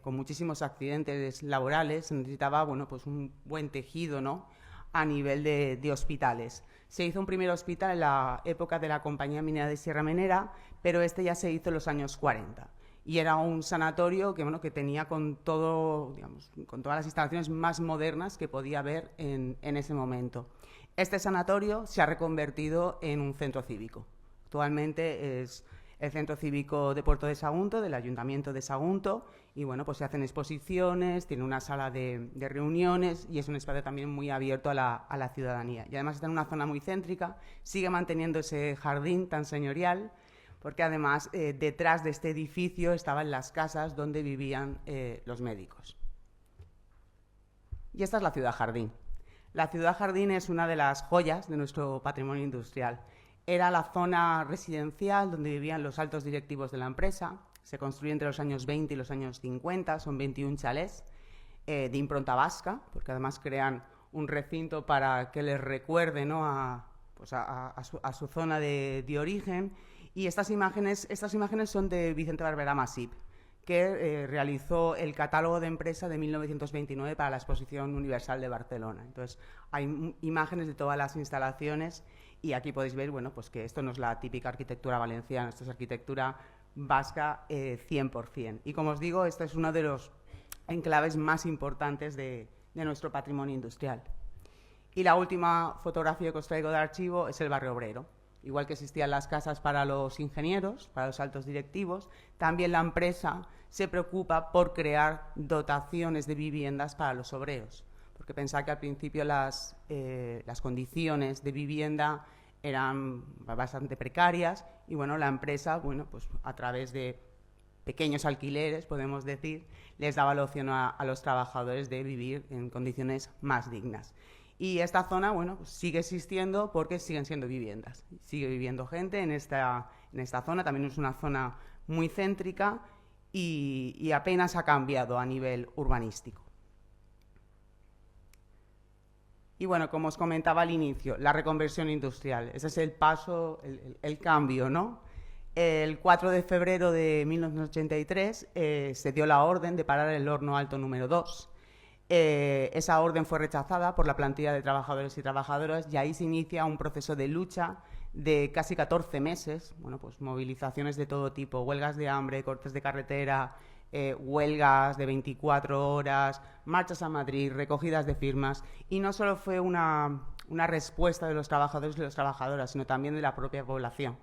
con muchísimos accidentes laborales se necesitaba, bueno, pues un buen tejido, ¿no?, a nivel de hospitales. Se hizo un primer hospital en la época de la Compañía Minera de Sierra Menera, pero este ya se hizo en los años 40. Y era un sanatorio que, bueno, que tenía con todo, digamos, con todas las instalaciones más modernas que podía haber en ese momento. Este sanatorio se ha reconvertido en un centro cívico. Actualmente es el Centro Cívico de Puerto de Sagunto, del Ayuntamiento de Sagunto, y bueno, pues se hacen exposiciones, tiene una sala de reuniones y es un espacio también muy abierto a la ciudadanía. Y además está en una zona muy céntrica, sigue manteniendo ese jardín tan señorial, porque además detrás de este edificio estaban las casas donde vivían los médicos. Y esta es la Ciudad Jardín. La Ciudad Jardín es una de las joyas de nuestro patrimonio industrial. Era la zona residencial donde vivían los altos directivos de la empresa. Se construyó entre los años 20 y los años 50, son 21 chalés de impronta vasca, porque además crean un recinto para que les recuerde, ¿no?, a su zona de origen. Y estas imágenes son de Vicente Barberá Masip, que realizó el catálogo de empresa de 1929 para la Exposición Universal de Barcelona. Entonces, hay imágenes de todas las instalaciones y aquí podéis ver, bueno, pues que esto no es la típica arquitectura valenciana, esto es arquitectura vasca 100%. Y como os digo, este es uno de los enclaves más importantes de nuestro patrimonio industrial. Y la última fotografía que os traigo de archivo es el barrio obrero. Igual que existían las casas para los ingenieros, para los altos directivos, también la empresa se preocupa por crear dotaciones de viviendas para los obreros. Porque pensaba que al principio las condiciones de vivienda eran bastante precarias y bueno, la empresa, bueno, pues a través de pequeños alquileres, podemos decir, les daba la opción a los trabajadores de vivir en condiciones más dignas. Y esta zona, bueno, pues sigue existiendo porque siguen siendo viviendas. Sigue viviendo gente en esta zona, también es una zona muy céntrica y apenas ha cambiado a nivel urbanístico. Y bueno, como os comentaba al inicio, la reconversión industrial, ese es el paso, el cambio, ¿no? El 4 de febrero de 1983 se dio la orden de parar el horno alto número 2. Esa orden fue rechazada por la plantilla de trabajadores y trabajadoras y ahí se inicia un proceso de lucha de casi 14 meses, bueno, pues movilizaciones de todo tipo, huelgas de hambre, cortes de carretera, huelgas de 24 horas, marchas a Madrid, recogidas de firmas, y no solo fue una respuesta de los trabajadores y las trabajadoras, sino también de la propia población.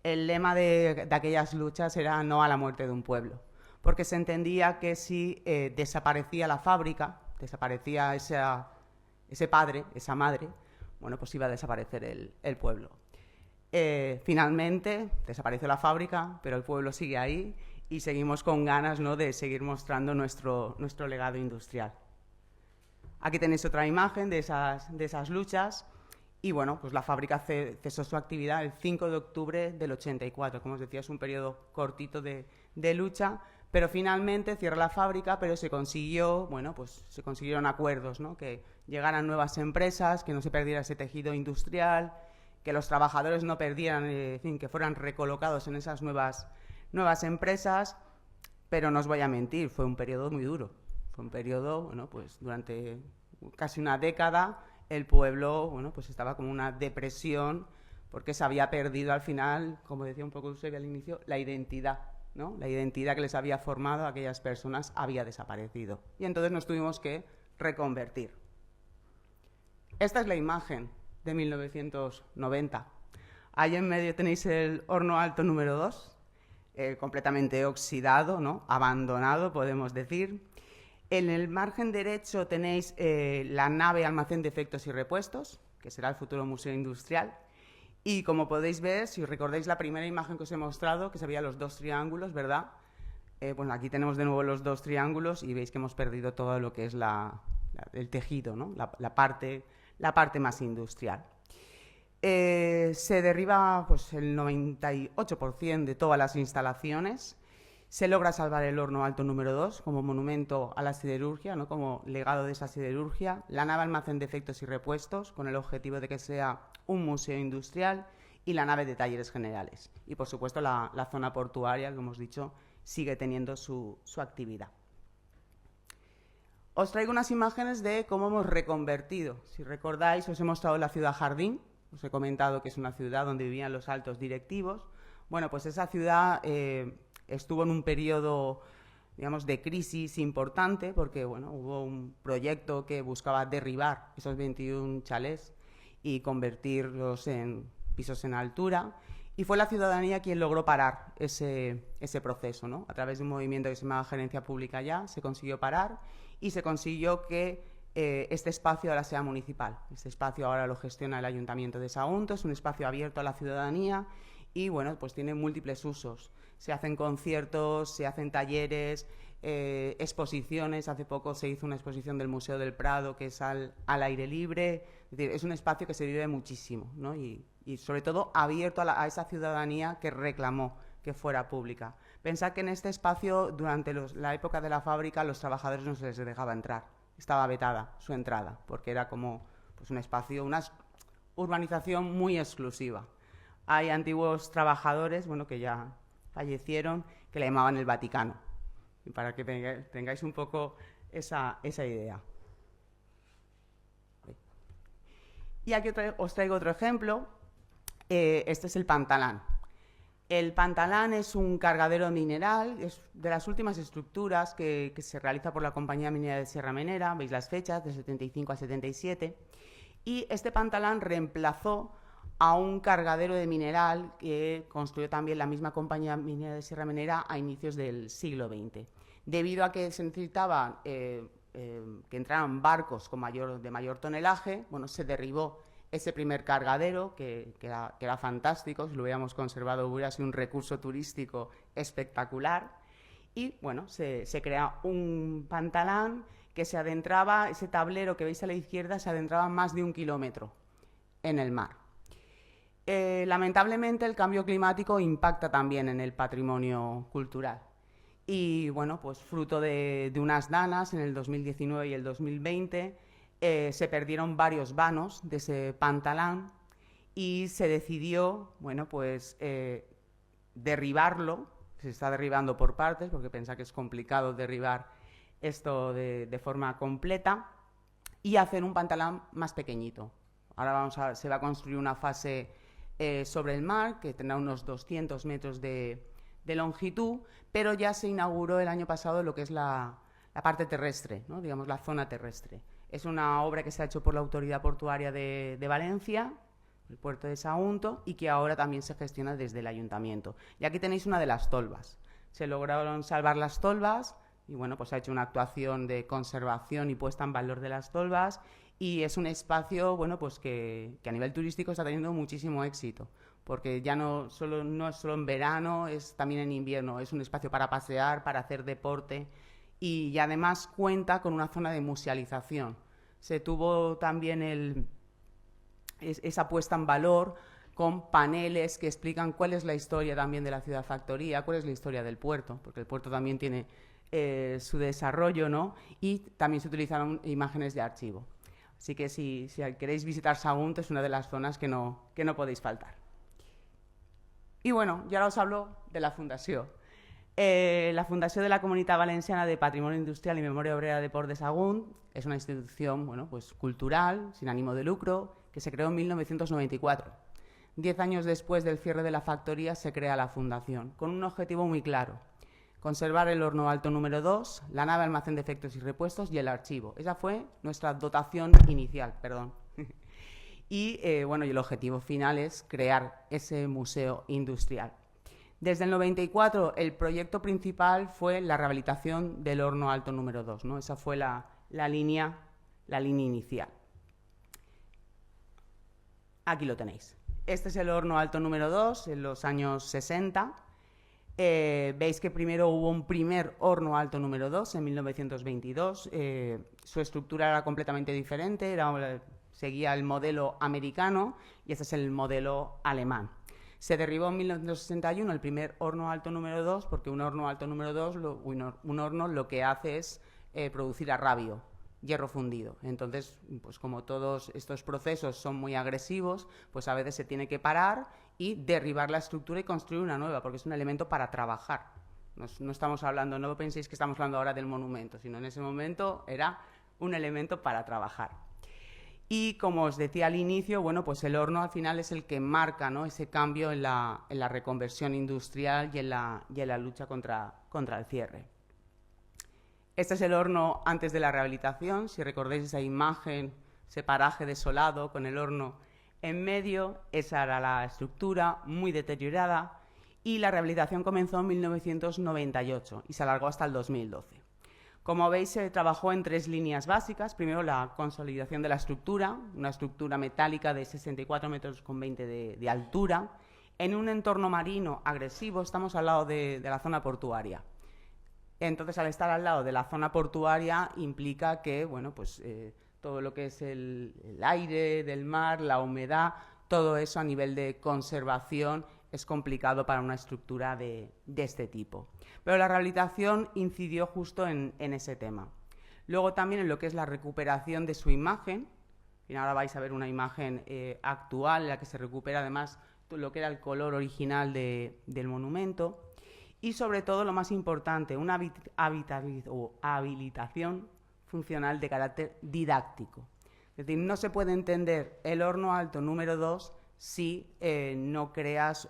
El lema de aquellas luchas era no a la muerte de un pueblo, porque se entendía que si desaparecía la fábrica, desaparecía ese padre, esa madre, bueno, pues iba a desaparecer el pueblo. Finalmente desapareció la fábrica, pero el pueblo sigue ahí y seguimos con ganas, ¿no?, de seguir mostrando nuestro legado industrial. Aquí tenéis otra imagen de esas luchas y, bueno, pues la fábrica cesó su actividad el 5 de octubre del 84. Como os decía, es un periodo cortito de lucha, pero finalmente cierra la fábrica, pero se consiguieron acuerdos, ¿no?, que llegaran nuevas empresas, que no se perdiera ese tejido industrial, que los trabajadores no perdieran, en fin, que fueran recolocados en esas nuevas empresas, pero no os voy a mentir, fue un periodo muy duro. Fue un periodo, bueno, pues durante casi una década el pueblo, bueno, pues estaba como una depresión porque se había perdido al final, como decía un poco usted al inicio, la identidad, ¿no? La identidad que les había formado a aquellas personas había desaparecido. Y entonces nos tuvimos que reconvertir. Esta es la imagen de 1990. Ahí en medio tenéis el horno alto número 2, completamente oxidado, ¿no? Abandonado, podemos decir. En el margen derecho tenéis la nave almacén de efectos y repuestos, que será el futuro museo industrial. Y como podéis ver, si recordáis la primera imagen que os he mostrado, que se veían los 2 triángulos, ¿verdad? Bueno, aquí tenemos de nuevo los 2 triángulos y veis que hemos perdido todo lo que es el tejido, ¿no? La parte más industrial. Se derriba pues, el 98% de todas las instalaciones. Se logra salvar el horno alto número 2 como monumento a la siderurgia, ¿no? Como legado de esa siderurgia. La nave almacén de efectos y repuestos, con el objetivo de que sea un museo industrial, y la nave de talleres generales. Y, por supuesto, la zona portuaria, como hemos dicho, sigue teniendo su actividad. Os traigo unas imágenes de cómo hemos reconvertido. Si recordáis, os he mostrado la ciudad jardín. Os he comentado que es una ciudad donde vivían los altos directivos. Bueno, pues esa ciudad estuvo en un periodo, digamos, de crisis importante porque, bueno, hubo un proyecto que buscaba derribar esos 21 chalés y convertirlos en pisos en altura. Y fue la ciudadanía quien logró parar ese proceso, ¿no? A través de un movimiento que se llamaba Gerencia Pública Ya, se consiguió parar y se consiguió que este espacio ahora sea municipal. Este espacio ahora lo gestiona el Ayuntamiento de Sagunto, es un espacio abierto a la ciudadanía y, bueno, pues tiene múltiples usos. Se hacen conciertos, se hacen talleres, exposiciones. Hace poco se hizo una exposición del Museo del Prado que es al aire libre. Es decir, es un espacio que se vive muchísimo, ¿no? Y sobre todo abierto a esa ciudadanía que reclamó que fuera pública. Pensad que en este espacio, durante la época de la fábrica, los trabajadores no se les dejaba entrar. Estaba vetada su entrada, porque era como pues, un espacio, una urbanización muy exclusiva. Hay antiguos trabajadores, bueno, que ya fallecieron, que le llamaban el Vaticano. Y para que tengáis un poco esa idea. Y aquí os traigo otro ejemplo. Este es el Pantalán. El Pantalán es un cargadero mineral, es de las últimas estructuras que se realiza por la Compañía Minera de Sierra Menera, veis las fechas, de 75 a 77, y este Pantalán reemplazó a un cargadero de mineral que construyó también la misma Compañía Minera de Sierra Menera a inicios del siglo XX. Debido a que se necesitaba que entraran barcos de mayor tonelaje, bueno, se derribó ese primer cargadero, que era fantástico. Si lo hubiéramos conservado hubiera sido un recurso turístico espectacular. Y bueno, se crea un Pantalán que se adentraba, ese tablero que veis a la izquierda, se adentraba más de 1 kilómetro en el mar. Lamentablemente el cambio climático impacta también en el patrimonio cultural. Y bueno, pues fruto de unas danas en el 2019 y el 2020, se perdieron varios vanos de ese Pantalán y se decidió, bueno, pues derribarlo. Se está derribando por partes porque pensa que es complicado derribar esto de forma completa y hacer un Pantalán más pequeñito. Ahora se va a construir una fase sobre el mar que tendrá unos 200 metros de longitud, pero ya se inauguró el año pasado lo que es la parte terrestre, ¿no? Digamos la zona terrestre. Es una obra que se ha hecho por la Autoridad Portuaria de Valencia, el puerto de Sagunto, y que ahora también se gestiona desde el Ayuntamiento. Y aquí tenéis una de las tolvas. Se lograron salvar las tolvas y bueno, pues se ha hecho una actuación de conservación y puesta en valor de las tolvas y es un espacio, bueno, pues que a nivel turístico está teniendo muchísimo éxito, porque ya no es solo en verano, es también en invierno. Es un espacio para pasear, para hacer deporte y además cuenta con una zona de musealización. Se tuvo también esa puesta en valor con paneles que explican cuál es la historia también de la ciudad factoría, cuál es la historia del puerto, porque el puerto también tiene su desarrollo, ¿no? Y también se utilizaron imágenes de archivo. Así que si queréis visitar Sagunto es una de las zonas que no podéis faltar. Y bueno, ya os hablo de la Fundació. La Fundació de la Comunitat Valenciana de Patrimonio Industrial y Memoria Obrera de Port de Sagunt es una institución, bueno, pues cultural, sin ánimo de lucro, que se creó en 1994. 10 años después del cierre de la factoría se crea la fundación, con un objetivo muy claro: conservar el horno alto número 2, la nave almacén de efectos y repuestos y el archivo. Esa fue nuestra dotación inicial, perdón. Y, bueno, y el objetivo final es crear ese museo industrial. Desde el 94 el proyecto principal fue la rehabilitación del horno alto número 2, ¿no? Esa fue la línea inicial. Aquí lo tenéis. Este es el horno alto número 2 en los años 60. Veis que primero hubo un primer horno alto número 2 en 1922. Su estructura era completamente diferente, seguía el modelo americano y este es el modelo alemán. Se derribó en 1961 el primer horno alto número 2 porque un horno alto número 2, un horno lo que hace es producir arrabio, hierro fundido. Entonces, pues como todos estos procesos son muy agresivos, pues a veces se tiene que parar y derribar la estructura y construir una nueva, porque es un elemento para trabajar. No estamos hablando, no penséis que estamos hablando ahora del monumento, sino en ese momento era un elemento para trabajar. Y como os decía al inicio, bueno, pues el horno al final es el que marca, ¿no?, ese cambio en la reconversión industrial y en la lucha contra el cierre. Este es el horno antes de la rehabilitación. Si recordáis esa imagen, ese paraje desolado con el horno en medio, esa era la estructura muy deteriorada y la rehabilitación comenzó en 1998 y se alargó hasta el 2012. Como veis, se trabajó en 3 líneas básicas. Primero, la consolidación de la estructura, una estructura metálica de 64,20 metros de altura, en un entorno marino agresivo. Estamos al lado de la zona portuaria. Entonces, al estar al lado de la zona portuaria, implica que, bueno, pues todo lo que es el aire del mar, la humedad, todo eso a nivel de conservación es complicado para una estructura de este tipo. Pero la rehabilitación incidió justo en ese tema. Luego también en lo que es la recuperación de su imagen. Y ahora vais a ver una imagen actual en la que se recupera además lo que era el color original del monumento. Y sobre todo, lo más importante, una habilitación funcional de carácter didáctico. Es decir, no se puede entender el horno alto número 2 si no creas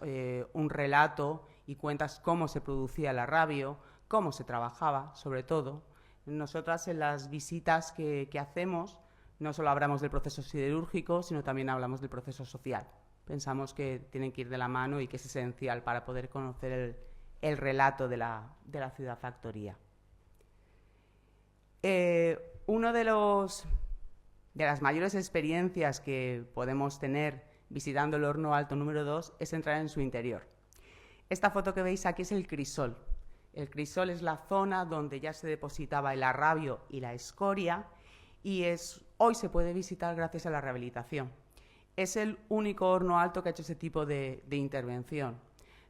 un relato y cuentas cómo se producía el arrabio, cómo se trabajaba, sobre todo. Nosotras en las visitas que hacemos no solo hablamos del proceso siderúrgico, sino también hablamos del proceso social. Pensamos que tienen que ir de la mano y que es esencial para poder conocer el relato de la ciudad factoría. Una de las mayores experiencias que podemos tener visitando el horno alto número 2 es entrar en su interior. Esta foto que veis aquí es el crisol. El crisol es la zona donde ya se depositaba el arrabio y la escoria y hoy se puede visitar gracias a la rehabilitación. Es el único horno alto que ha hecho ese tipo de intervención.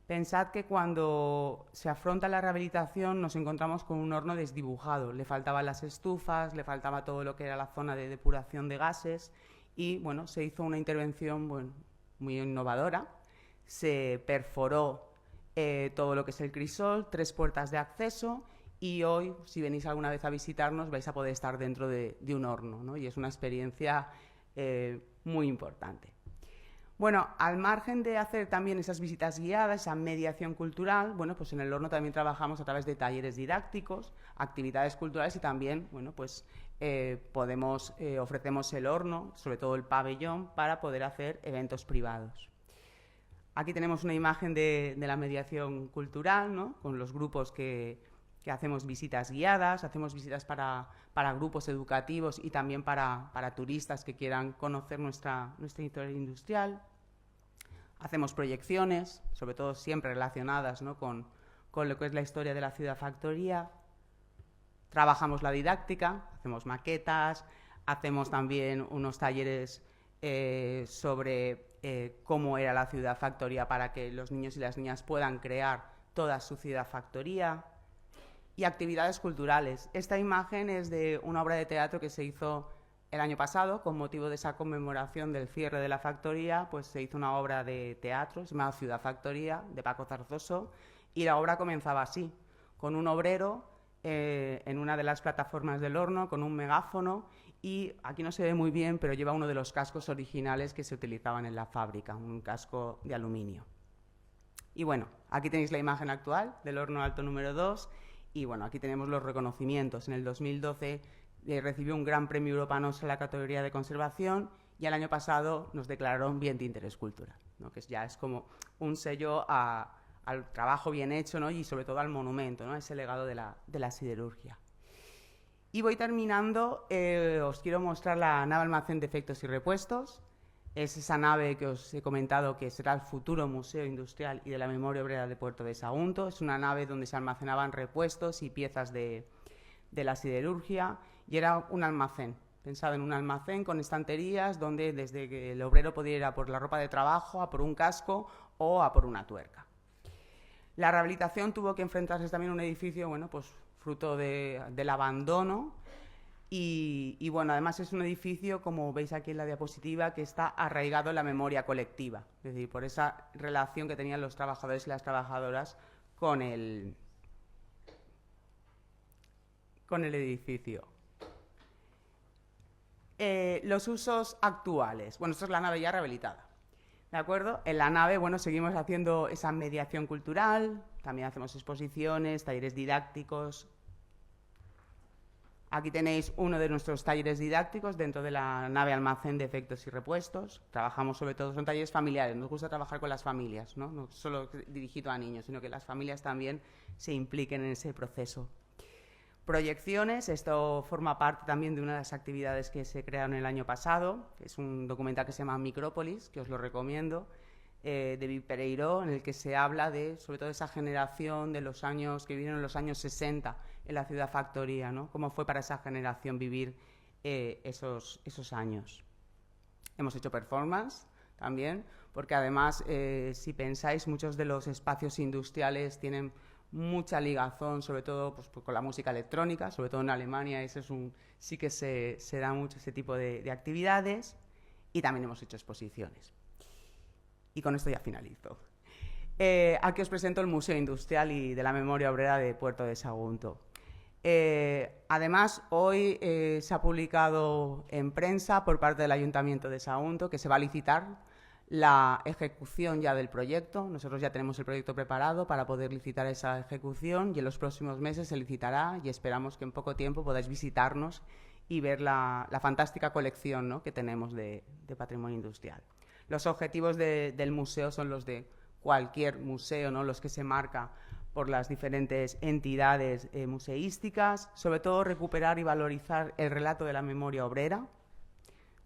Pensad que cuando se afronta la rehabilitación nos encontramos con un horno desdibujado. Le faltaban las estufas, le faltaba todo lo que era la zona de depuración de gases y, bueno, se hizo una intervención, bueno, muy innovadora. Se perforó todo lo que es el crisol, 3 puertas de acceso y hoy, si venís alguna vez a visitarnos, vais a poder estar dentro de un horno, ¿no? Y es una experiencia muy importante. Bueno, al margen de hacer también esas visitas guiadas, esa mediación cultural, bueno, pues en el horno también trabajamos a través de talleres didácticos, actividades culturales y también, bueno, pues ofrecemos el horno, sobre todo el pabellón, para poder hacer eventos privados. Aquí tenemos una imagen de la mediación cultural, ¿no?, con los grupos que hacemos visitas guiadas, hacemos visitas para grupos educativos y también para turistas que quieran conocer nuestra historia industrial. Hacemos proyecciones, sobre todo siempre relacionadas, ¿no?, con lo que es la historia de la ciudad factoría. Trabajamos la didáctica, hacemos maquetas, hacemos también unos talleres sobre cómo era la ciudad factoría para que los niños y las niñas puedan crear toda su ciudad factoría. Y actividades culturales. Esta imagen es de una obra de teatro que se hizo el año pasado con motivo de esa conmemoración del cierre de la factoría. Pues se hizo una obra de teatro, se llama Ciudad Factoría, de Paco Zarzoso, y la obra comenzaba así. con un obrero en una de las plataformas del horno, con un megáfono, y aquí no se ve muy bien, pero lleva uno de los cascos originales que se utilizaban en la fábrica, un casco de aluminio. Y bueno, aquí tenéis la imagen actual del horno alto número 2, y bueno, aquí tenemos los reconocimientos. En el 2012 recibió un gran premio Europanos en la categoría de conservación, y el año pasado nos declararon Bien de Interés Cultural, ¿no? Que ya es como un sello al trabajo bien hecho, ¿no? Y sobre todo al monumento, ¿no? Ese legado de la siderurgia. Y voy terminando, os quiero mostrar la nave almacén de efectos y repuestos. Es esa nave que os he comentado que será el futuro Museo Industrial y de la Memoria Obrera de Puerto de Sagunto. Es una nave donde se almacenaban repuestos y piezas de la siderurgia, y era un almacén. Pensado en un almacén con estanterías donde desde que el obrero podía ir a por la ropa de trabajo, a por un casco o a por una tuerca. La rehabilitación tuvo que enfrentarse también a un edificio, bueno, pues fruto del abandono, y bueno, además es un edificio, como veis aquí en la diapositiva, que está arraigado en la memoria colectiva, es decir, por esa relación que tenían los trabajadores y las trabajadoras con el edificio. Los usos actuales. Bueno, esto es la nave ya rehabilitada. ¿De acuerdo? En la nave, bueno, seguimos haciendo esa mediación cultural, también hacemos exposiciones, talleres didácticos. Aquí tenéis uno de nuestros talleres didácticos dentro de la nave almacén de efectos y repuestos. Trabajamos sobre todo, son talleres familiares, nos gusta trabajar con las familias, ¿no? No solo dirigido a niños, sino que las familias también se impliquen en ese proceso. Proyecciones, esto forma parte también de una de las actividades que se crearon el año pasado, que es un documental que se llama Micrópolis, que os lo recomiendo, de Vic Pereiro, en el que se habla de, sobre todo, esa generación de los años que vivieron en los años 60 en la ciudad factoría, ¿no? Cómo fue para esa generación vivir esos años. Hemos hecho performance también, porque además, si pensáis, muchos de los espacios industriales tienen mucha ligazón, sobre todo pues, con la música electrónica, sobre todo en Alemania, sí que se da mucho ese tipo de actividades, y también hemos hecho exposiciones. Y con esto ya finalizo. Aquí os presento el Museo Industrial y de la Memoria Obrera de Puerto de Sagunto. Además, hoy se ha publicado en prensa por parte del Ayuntamiento de Sagunto que se va a licitar la ejecución ya del proyecto. Nosotros ya tenemos el proyecto preparado para poder licitar esa ejecución, y en los próximos meses se licitará, y esperamos que en poco tiempo podáis visitarnos y ver la fantástica colección, ¿no?, que tenemos de patrimonio industrial. Los objetivos del museo son los de cualquier museo, ¿no?, los que se marca por las diferentes entidades museísticas, sobre todo recuperar y valorizar el relato de la memoria obrera.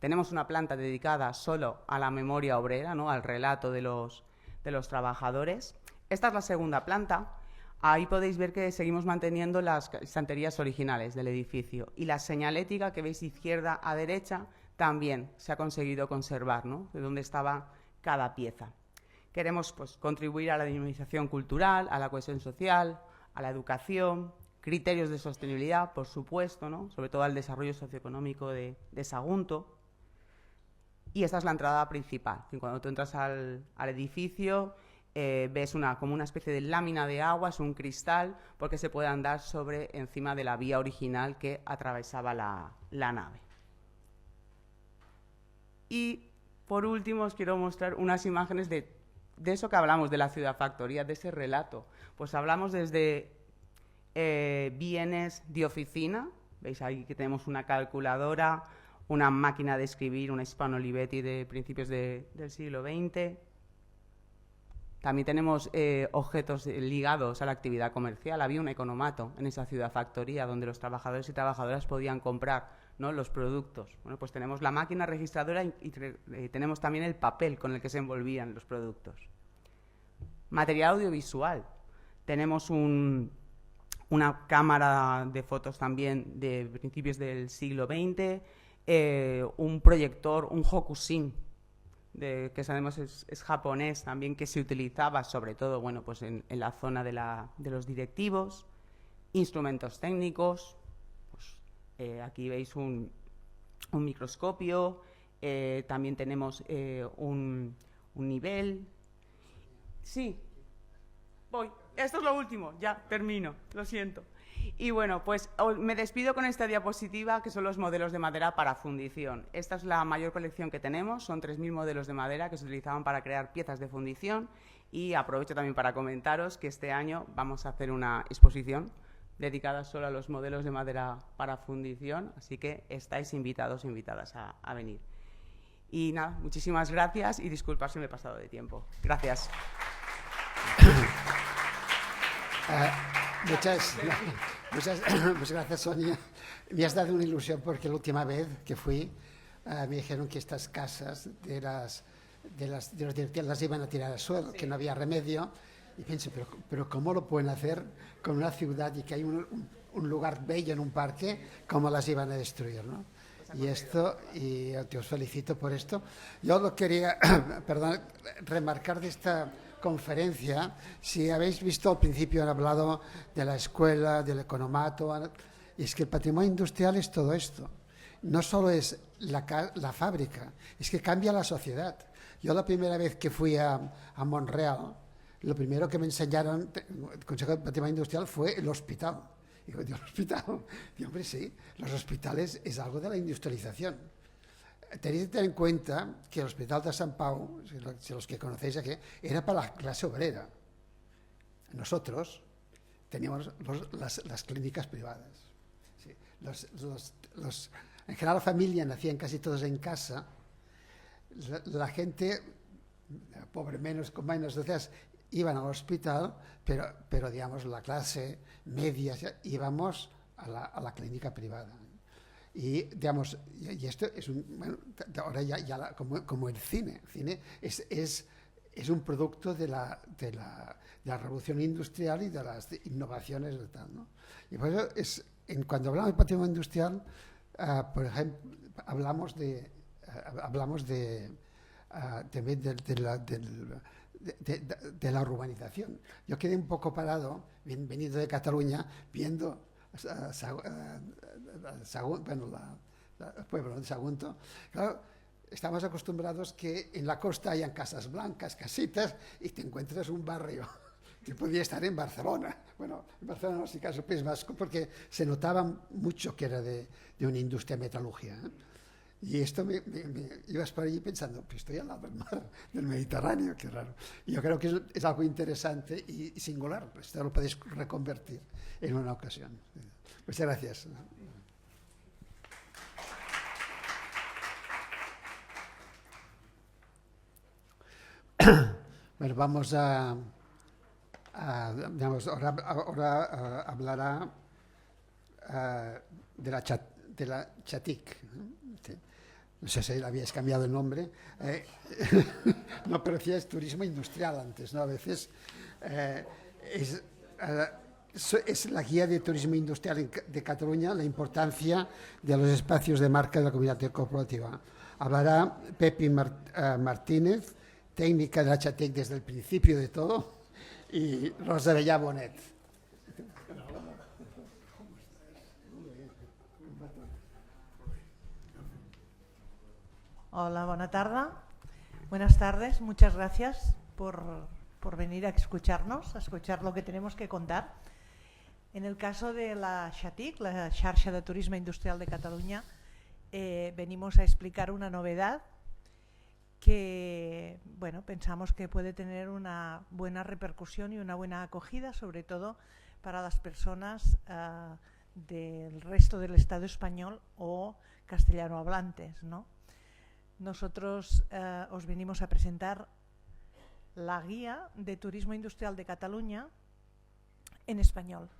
Tenemos una planta dedicada solo a la memoria obrera, ¿no?, al relato de los trabajadores. Esta es la segunda planta. Ahí podéis ver que seguimos manteniendo las estanterías originales del edificio, y la señalética que veis izquierda a derecha también se ha conseguido conservar, ¿no?, de dónde estaba cada pieza. Queremos pues, contribuir a la dinamización cultural, a la cohesión social, a la educación, criterios de sostenibilidad, por supuesto, ¿no?, sobre todo al desarrollo socioeconómico de Sagunto. Y esta es la entrada principal. Y cuando tú entras al edificio, ves como una especie de lámina de agua, es un cristal, porque se puede andar encima de la vía original que atravesaba la nave. Y por último os quiero mostrar unas imágenes de eso que hablamos, de la ciudad factoría, de ese relato. Pues hablamos desde bienes de oficina, veis ahí que tenemos una calculadora, una máquina de escribir, una Hispano Olivetti de principios del siglo XX. También tenemos objetos ligados a la actividad comercial. Había un economato en esa ciudad factoría donde los trabajadores y trabajadoras podían comprar, ¿no?, los productos. Bueno, pues tenemos la máquina registradora y tenemos también el papel con el que se envolvían los productos. Material audiovisual. Tenemos una cámara de fotos también de principios del siglo XX, un proyector, un Hokushin, que sabemos es japonés también, que se utilizaba sobre todo, bueno, pues en la zona de los directivos. Instrumentos técnicos, pues, aquí veis un microscopio, también tenemos un nivel. Sí, voy. Esto es lo último, ya termino, lo siento. Y bueno, pues me despido con esta diapositiva, que son los modelos de madera para fundición. Esta es la mayor colección que tenemos, son 3.000 modelos de madera que se utilizaban para crear piezas de fundición, y aprovecho también para comentaros que este año vamos a hacer una exposición dedicada solo a los modelos de madera para fundición, así que estáis invitados e invitadas a venir. Y nada, muchísimas gracias y disculpad si me he pasado de tiempo. Gracias. Muchas gracias, Sonia. Me has dado una ilusión porque la última vez que fui me dijeron que estas casas de los directivos las iban a tirar al suelo, que no había remedio. Y pienso, pero ¿cómo lo pueden hacer con una ciudad y que hay un lugar bello en un parque? ¿Cómo las iban a destruir, no? Y te os felicito por esto. Yo lo quería, perdón, remarcar de esta conferencia. Si habéis visto, al principio han hablado de la escuela, del economato, y es que el patrimonio industrial es todo esto. No solo es la fábrica, es que cambia la sociedad. Yo la primera vez que fui a Montreal, lo primero que me enseñaron, el Consejo de Patrimonio Industrial, fue el hospital. Digo, ¿el hospital? Digo, hombre, sí, los hospitales es algo de la industrialización. Tenéis que tener en cuenta que el Hospital de Sant Pau, si los que conocéis aquí, era para la clase obrera. Nosotros teníamos las clínicas privadas. Sí, en general la familia nacían casi todos en casa. La gente, pobre, con menos deseos, iban al hospital, pero digamos la clase media íbamos a la clínica privada. Y digamos, y esto es ahora ya como el cine. El cine es un producto de la revolución industrial y de las innovaciones de tal, ¿no? Y por eso cuando hablamos de patrimonio industrial, por ejemplo, hablamos también de la urbanización. Yo quedé un poco parado, venido de Cataluña, viendo el pueblo de Sagunto. Claro, estamos acostumbrados que en la costa hayan casas blancas, casitas, y te encuentras un barrio que podía estar en Barcelona. Bueno, en Barcelona no, si caso País Vasco, porque se notaba mucho que era de una industria metalúrgica, ¿eh? Y esto ibas por allí pensando, pues estoy al lado del mar, del Mediterráneo, qué raro. Y yo creo que es algo interesante y singular. Esto lo podéis reconvertir en una ocasión. Muchas gracias. Bueno, vamos digamos, ahora hablará de la Chatic. Sí. No sé si le habíais cambiado el nombre. No, pero decía es turismo industrial antes, ¿no? A veces es la guía de turismo industrial de Cataluña, la importancia de los espacios de marca de la comunidad corporativa. Hablará Pepi Martínez, técnica de la Chatic desde el principio de todo, y Rosa Bellà Bonet. Hola, buena tarde. Buenas tardes, muchas gracias por venir a escucharnos, a escuchar lo que tenemos que contar. En el caso de la Chatic, la Xarxa de Turisme Industrial de Cataluña, venimos a explicar una novedad que, bueno, pensamos que puede tener una buena repercusión y una buena acogida, sobre todo para las personas del resto del Estado español o castellano hablantes, ¿no? Nosotros os venimos a presentar la guía de turismo industrial de Cataluña en español.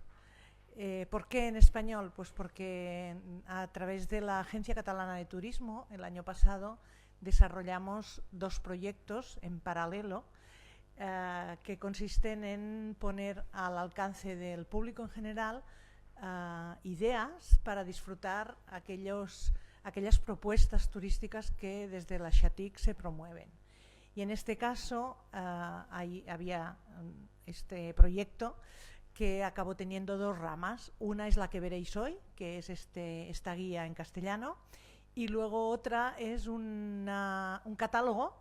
¿Por qué en español? Pues porque a través de la Agencia Catalana de Turismo, el año pasado, desarrollamos 2 proyectos en paralelo que consisten en poner al alcance del público en general ideas para disfrutar aquellas propuestas turísticas que desde la Chatic se promueven. Y en este caso había este proyecto que acabó teniendo 2 ramas. Una es la que veréis hoy, que es esta guía en castellano, y luego otra es un catálogo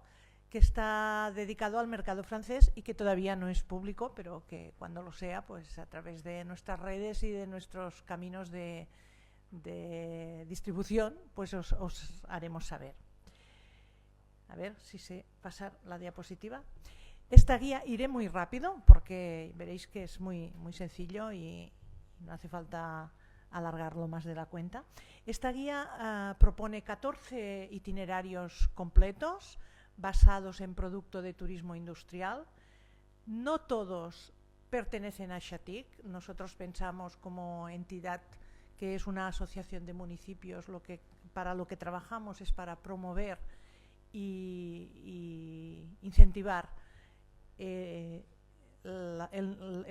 que está dedicado al mercado francés y que todavía no es público, pero que cuando lo sea, pues a través de nuestras redes y de nuestros caminos de distribución, pues os haremos saber. A ver si sé pasar la diapositiva. Esta guía iré muy rápido porque veréis que es muy sencillo y no hace falta alargarlo más de la cuenta. Esta guía propone 14 itinerarios completos basados en producto de turismo industrial. No todos pertenecen a Xatic. Nosotros pensamos como entidad que es una asociación de municipios, para lo que trabajamos es para promover y incentivar el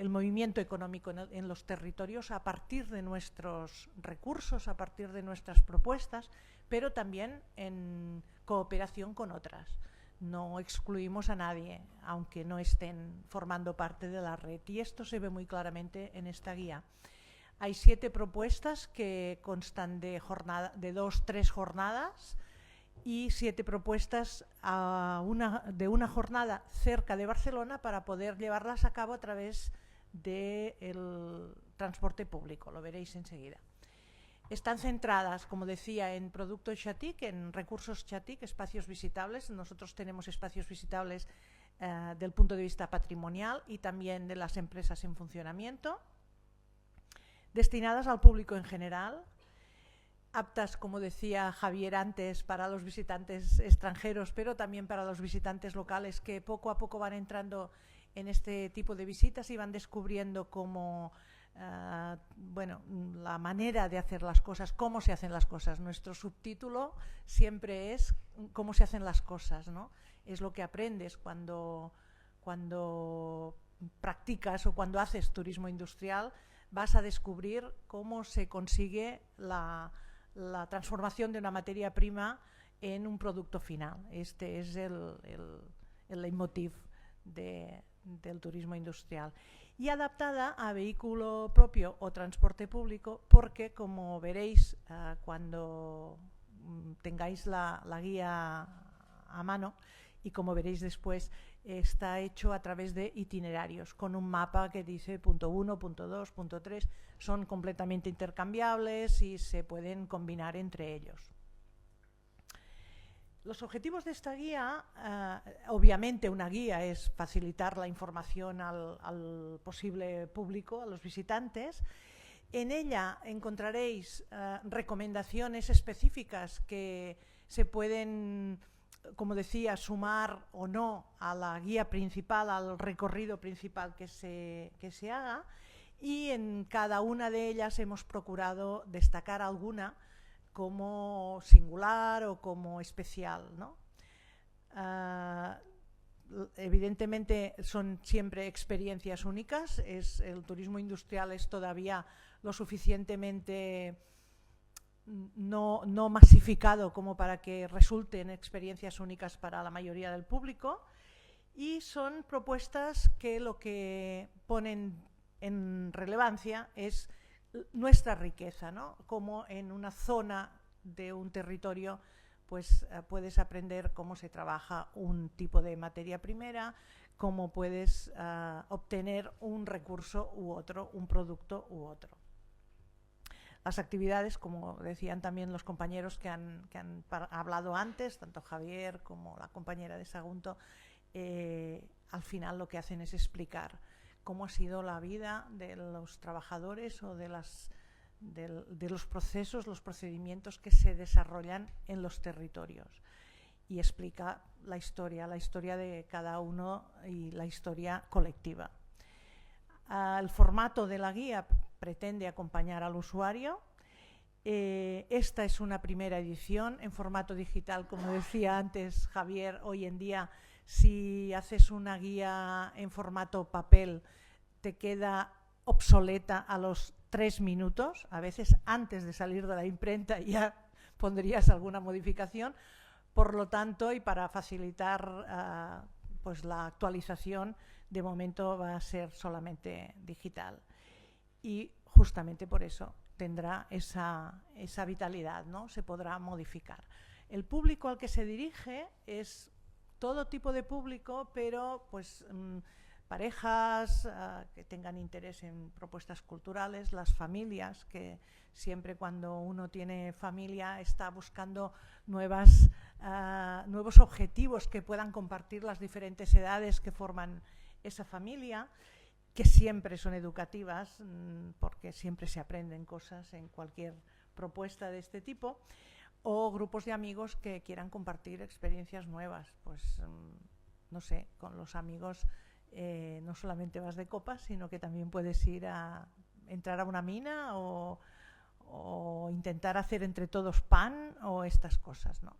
movimiento económico en los territorios a partir de nuestros recursos, a partir de nuestras propuestas, pero también en cooperación con otras. No excluimos a nadie, aunque no estén formando parte de la red. Y esto se ve muy claramente en esta guía. Hay 7 propuestas que constan de 2-3 jornadas y 7 propuestas de una jornada cerca de Barcelona para poder llevarlas a cabo a través del transporte público. Lo veréis enseguida. Están centradas, como decía, en productos Xatic, en recursos Xatic, espacios visitables. Nosotros tenemos espacios visitables del punto de vista patrimonial y también de las empresas en funcionamiento, destinadas al público en general, aptas, como decía Javier antes, para los visitantes extranjeros, pero también para los visitantes locales que poco a poco van entrando en este tipo de visitas y van descubriendo cómo la manera de hacer las cosas, cómo se hacen las cosas. Nuestro subtítulo siempre es cómo se hacen las cosas, ¿no? Es lo que aprendes cuando practicas o cuando haces turismo industrial. Vas a descubrir cómo se consigue la transformación de una materia prima en un producto final. Este es el leitmotiv del turismo industrial. Y adaptada a vehículo propio o transporte público, porque, como veréis cuando tengáis la guía a mano, y como veréis después, está hecho a través de itinerarios, con un mapa que dice punto 1, punto 2, punto 3, son completamente intercambiables y se pueden combinar entre ellos. Los objetivos de esta guía, obviamente una guía es facilitar la información al posible público, a los visitantes. En ella encontraréis recomendaciones específicas que se pueden, como decía, sumar o no a la guía principal, al recorrido principal que se haga, y en cada una de ellas hemos procurado destacar alguna como singular o como especial, ¿no? Evidentemente son siempre experiencias únicas. El turismo industrial es todavía lo suficientemente no masificado como para que resulten experiencias únicas para la mayoría del público, y son propuestas que lo que ponen en relevancia es nuestra riqueza, ¿no? Como en una zona de un territorio pues puedes aprender cómo se trabaja un tipo de materia primera, cómo puedes obtener un recurso u otro, un producto u otro. Las actividades, como decían también los compañeros que han hablado antes, tanto Javier como la compañera de Sagunto, al final lo que hacen es explicar cómo ha sido la vida de los trabajadores o de los procesos, los procedimientos que se desarrollan en los territorios, y explica la historia de cada uno y la historia colectiva. El formato de la guía pretende acompañar al usuario. Esta es una primera edición en formato digital, como decía antes Javier. Hoy en día, si haces una guía en formato papel, te queda obsoleta a los 3 minutos. A veces antes de salir de la imprenta ya pondrías alguna modificación. Por lo tanto, y para facilitar pues la actualización, de momento va a ser solamente digital. Y justamente por eso tendrá esa vitalidad, ¿no? Se podrá modificar. El público al que se dirige es todo tipo de público, pero pues parejas que tengan interés en propuestas culturales, las familias, que siempre cuando uno tiene familia está buscando nuevos objetivos que puedan compartir las diferentes edades que forman esa familia, que siempre son educativas, porque siempre se aprenden cosas en cualquier propuesta de este tipo, o grupos de amigos que quieran compartir experiencias nuevas. Pues no sé, con los amigos no solamente vas de copas, sino que también puedes ir a entrar a una mina o intentar hacer entre todos pan o estas cosas, ¿no?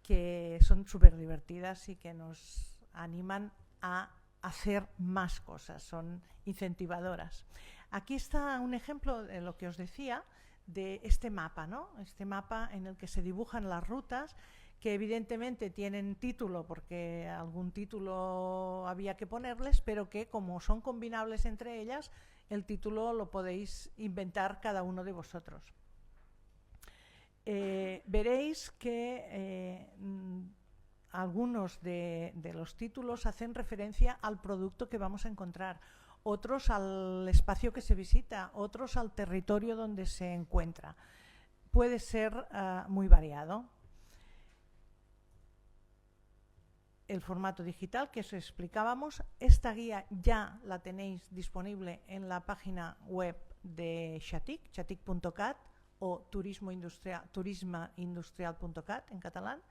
Que son súper divertidas y que nos animan a hacer más cosas, son incentivadoras. Aquí está un ejemplo de lo que os decía, de este mapa, ¿no? Este mapa en el que se dibujan las rutas, que evidentemente tienen título porque algún título había que ponerles, pero que como son combinables entre ellas, el título lo podéis inventar cada uno de vosotros. Veréis que algunos de los títulos hacen referencia al producto que vamos a encontrar, otros al espacio que se visita, otros al territorio donde se encuentra. Puede ser muy variado. El formato digital que os explicábamos, esta guía ya la tenéis disponible en la página web de Xatic, xatic.cat o turismoindustrial.cat en catalán.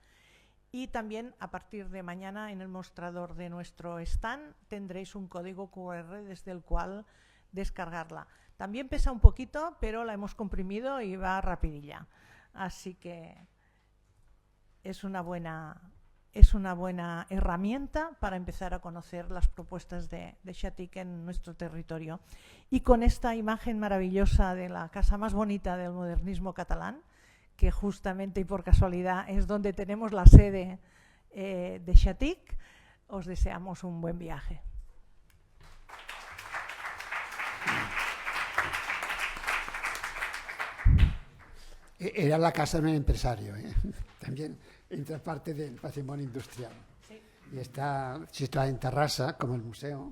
Y también a partir de mañana en el mostrador de nuestro stand tendréis un código QR desde el cual descargarla. También pesa un poquito, pero la hemos comprimido y va rapidilla. Así que es una buena herramienta para empezar a conocer las propuestas de Xatic en nuestro territorio. Y con esta imagen maravillosa de la casa más bonita del modernismo catalán, que justamente y por casualidad es donde tenemos la sede de Xatic, os deseamos un buen viaje. Era la casa de un empresario, también entra parte del patrimonio industrial. Sí. Y está situada en Terrassa, como el museo.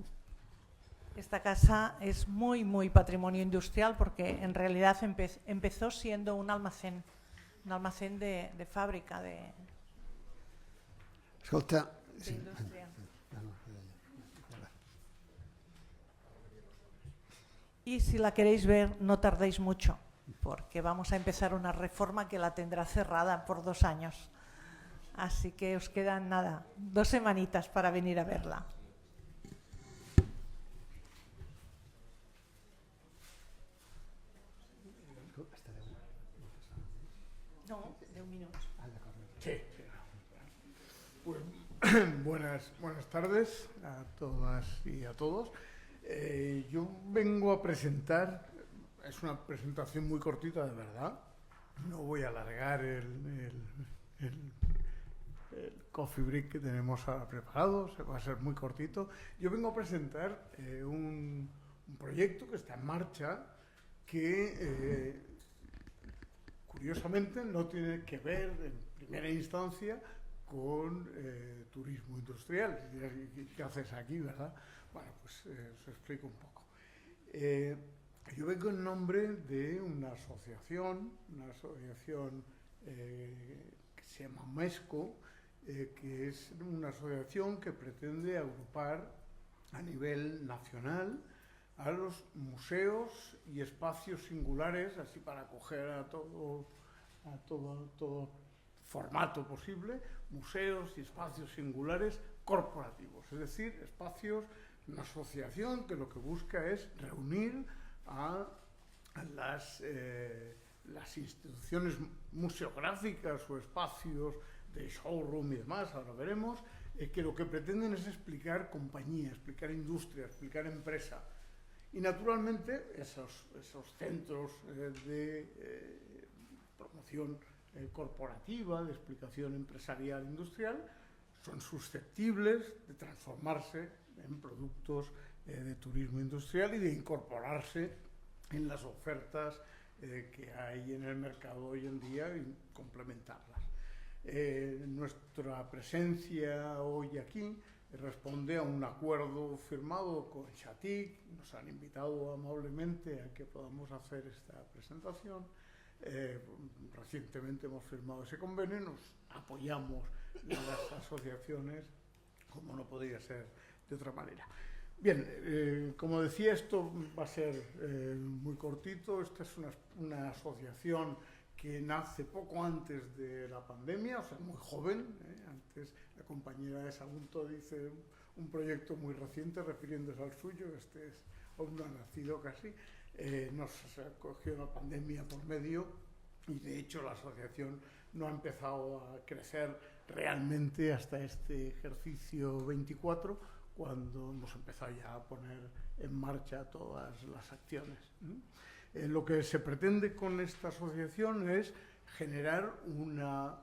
Esta casa es muy, muy patrimonio industrial porque en realidad empezó siendo un almacén de fábrica de Escolta, sí. industria. Y si la queréis ver, no tardéis mucho, porque vamos a empezar una reforma que la tendrá cerrada por 2 años. Así que os quedan, 2 semanitas para venir a verla. No, de 1 minuto. Sí. Pues, buenas tardes a todas y a todos. Yo vengo a presentar, es una presentación muy cortita de verdad, no voy a alargar el coffee break que tenemos ahora preparado, se va a ser muy cortito. Yo vengo a presentar un proyecto que está en marcha que curiosamente no tiene que ver en primera instancia con turismo industrial. ¿Qué haces aquí, verdad? Bueno, pues os explico un poco. Yo vengo en nombre de una asociación que se llama MESCO, que es una asociación que pretende agrupar a nivel nacional a los museos y espacios singulares, así para acoger a todo formato posible, museos y espacios singulares corporativos, es decir, espacios, una asociación que lo que busca es reunir a las instituciones museográficas o espacios de showroom y demás, ahora veremos, que lo que pretenden es explicar compañía, explicar industria, explicar empresa. Y naturalmente esos centros de promoción corporativa, de explicación empresarial industrial, son susceptibles de transformarse en productos de turismo industrial y de incorporarse en las ofertas que hay en el mercado hoy en día y complementarlas. Nuestra presencia hoy aquí responde a un acuerdo firmado con Chatic. Nos han invitado amablemente a que podamos hacer esta presentación. Recientemente hemos firmado ese convenio, nos apoyamos en las asociaciones como no podría ser de otra manera. Bien, como decía, esto va a ser muy cortito. Esta es una asociación que nace poco antes de la pandemia, o sea, muy joven. Antes la compañera de Sagunto dice un proyecto muy reciente refiriéndose al suyo, este es, aún no ha nacido casi. Nos cogió la pandemia por medio y de hecho la asociación no ha empezado a crecer realmente hasta este ejercicio 24, cuando hemos empezado ya a poner en marcha todas las acciones. Lo que se pretende con esta asociación es generar una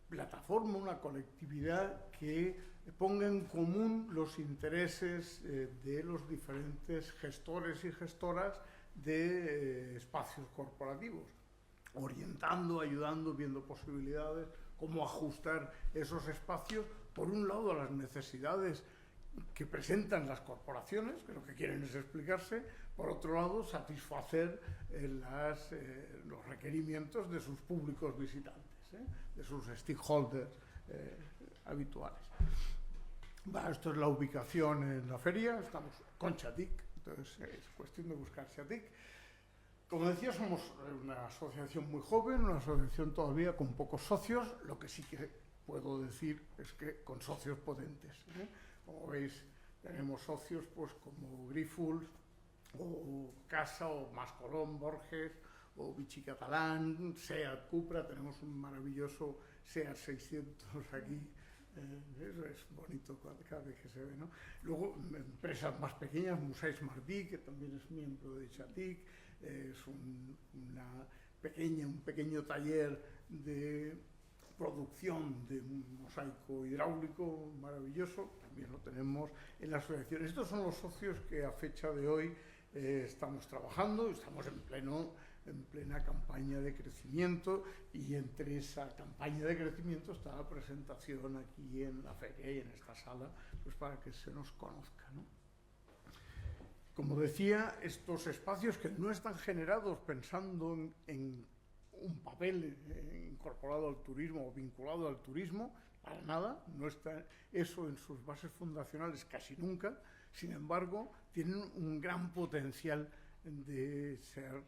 plataforma, una colectividad que ponga en común los intereses de los diferentes gestores y gestoras de espacios corporativos, orientando, ayudando, viendo posibilidades, cómo ajustar esos espacios, por un lado, a las necesidades que presentan las corporaciones, que lo que quieren es explicarse, por otro lado, satisfacer los requerimientos de sus públicos visitantes, de sus stakeholders habituales. Esto es la ubicación en la feria, estamos con Chatic, entonces es cuestión de buscar Chatic. Como decía, somos una asociación muy joven, una asociación todavía con pocos socios. Lo que sí que puedo decir es que con socios potentes. Como veis, tenemos socios pues, como Grifols, o Casa, o Mascolón, Borges, o Vichy Catalán, SEAT, Cupra. Tenemos un maravilloso SEAT 600 aquí. Eso es bonito cada vez que se ve, ¿no? Luego, empresas más pequeñas, Musais Martí, que también es miembro de Chatic, es un pequeño taller de producción de un mosaico hidráulico maravilloso, también lo tenemos en la asociación. Estos son los socios que a fecha de hoy estamos trabajando, estamos en plena campaña de crecimiento, y entre esa campaña de crecimiento está la presentación aquí en la feria y en esta sala, pues para que se nos conozca, ¿no? Como decía, estos espacios que no están generados pensando en un papel incorporado al turismo o vinculado al turismo, para nada, no está eso en sus bases fundacionales casi nunca. Sin embargo, tienen un gran potencial de ser,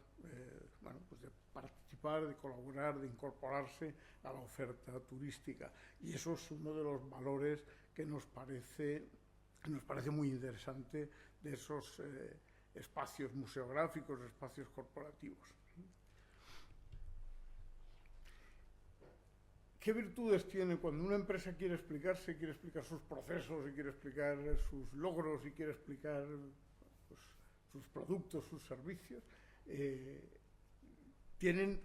pues de participar, de colaborar, de incorporarse a la oferta turística. Y eso es uno de los valores que nos parece muy interesante de esos espacios museográficos, espacios corporativos. ¿Qué virtudes tiene cuando una empresa quiere explicarse, quiere explicar sus procesos, y quiere explicar sus logros, y quiere explicar pues, sus productos, sus servicios? Tienen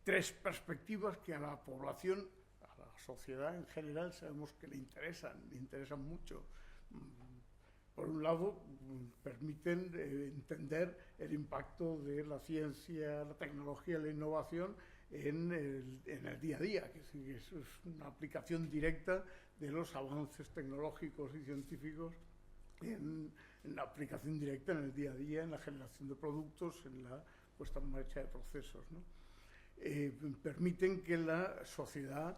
tres perspectivas que a la población, a la sociedad en general, sabemos que le interesan mucho. Por un lado, permiten entender el impacto de la ciencia, la tecnología y la innovación en el día a día, que sí, eso es una aplicación directa de los avances tecnológicos y científicos en la aplicación directa en el día a día, en la generación de productos, en la puesta en marcha de procesos, ¿no? Permiten que la sociedad,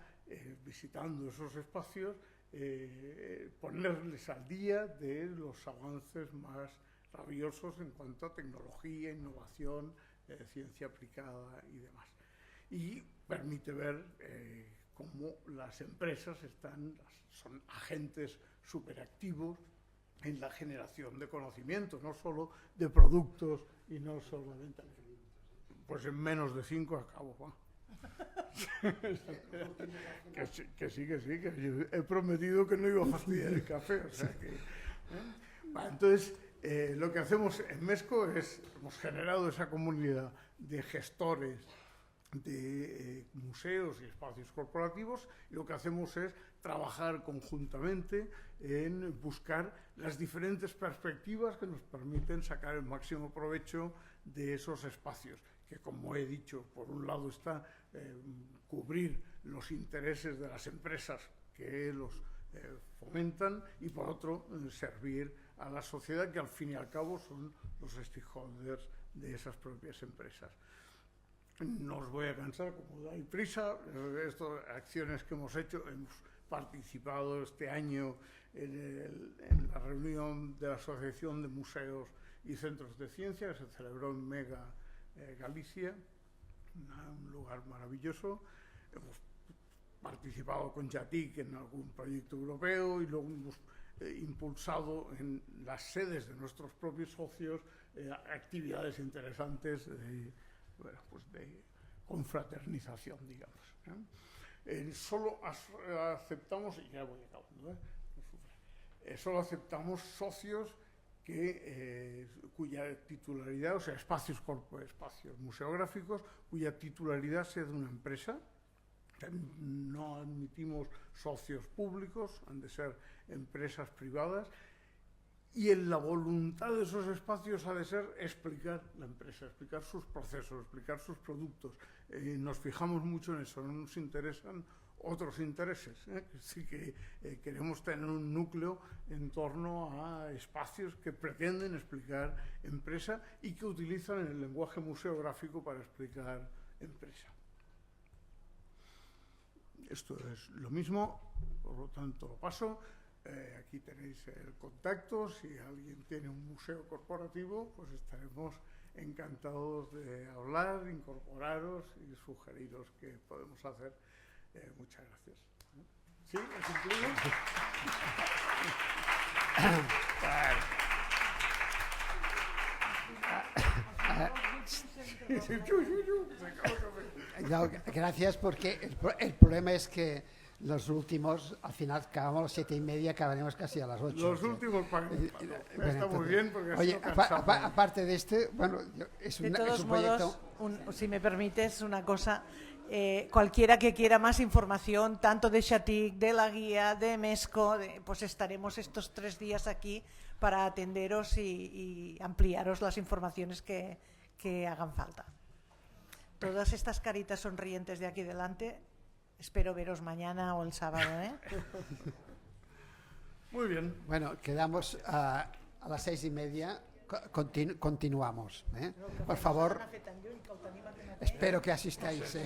visitando esos espacios, ponerles al día de los avances más rabiosos en cuanto a tecnología, innovación, ciencia aplicada y demás. Y permite ver cómo las empresas son agentes superactivos en la generación de conocimiento, no solo de productos y no solo de venta. Pues en menos de 5 acabo, ¿va? que sí, que yo he prometido que no iba a fastidiar el café, o sea que... Entonces, lo que hacemos en Mesco hemos generado esa comunidad de gestores de museos y espacios corporativos, y lo que hacemos es trabajar conjuntamente en buscar las diferentes perspectivas que nos permiten sacar el máximo provecho de esos espacios, que, como he dicho, por un lado está cubrir los intereses de las empresas que los fomentan y por otro servir a la sociedad, que al fin y al cabo son los stakeholders de esas propias empresas. No os voy a cansar, como hay prisa, estas acciones que hemos hecho, hemos participado este año en la reunión de la Asociación de Museos y Centros de Ciencia, que se celebró en Mega, Galicia, un lugar maravilloso. Hemos participado con JATIC en algún proyecto europeo y luego hemos impulsado en las sedes de nuestros propios socios actividades interesantes de confraternización, digamos. Solo aceptamos, y ya voy acabando, solo aceptamos socios cuya titularidad, o sea, espacios museográficos, cuya titularidad sea de una empresa. No admitimos socios públicos, han de ser empresas privadas, y en la voluntad de esos espacios ha de ser explicar la empresa, explicar sus procesos, explicar sus productos. Nos fijamos mucho en eso, no nos interesan otros intereses. Sí que queremos tener un núcleo en torno a espacios que pretenden explicar empresa y que utilizan el lenguaje museográfico para explicar empresa. Esto es lo mismo, por lo tanto lo paso. Aquí tenéis el contacto. Si alguien tiene un museo corporativo, pues estaremos encantados de hablar, incorporaros y sugeriros qué podemos hacer. Muchas gracias. ¿Sí? ¿Has cumplido? No, gracias, porque el problema es que los últimos, al final acabamos a las 7:30, acabaremos casi a las 8. Los últimos pagan. Está muy bien porque oye, aparte de este, bueno, es un proyecto. Si me permites una cosa, cualquiera que quiera más información, tanto de XATIC, de la guía, de MESCO, pues estaremos estos 3 días aquí para atenderos y ampliaros las informaciones que hagan falta. Todas estas caritas sonrientes de aquí delante, espero veros mañana o el sábado, ¿eh? Muy bien. Bueno, quedamos a las 6:30. Continuamos. Por favor, espero que asistáis.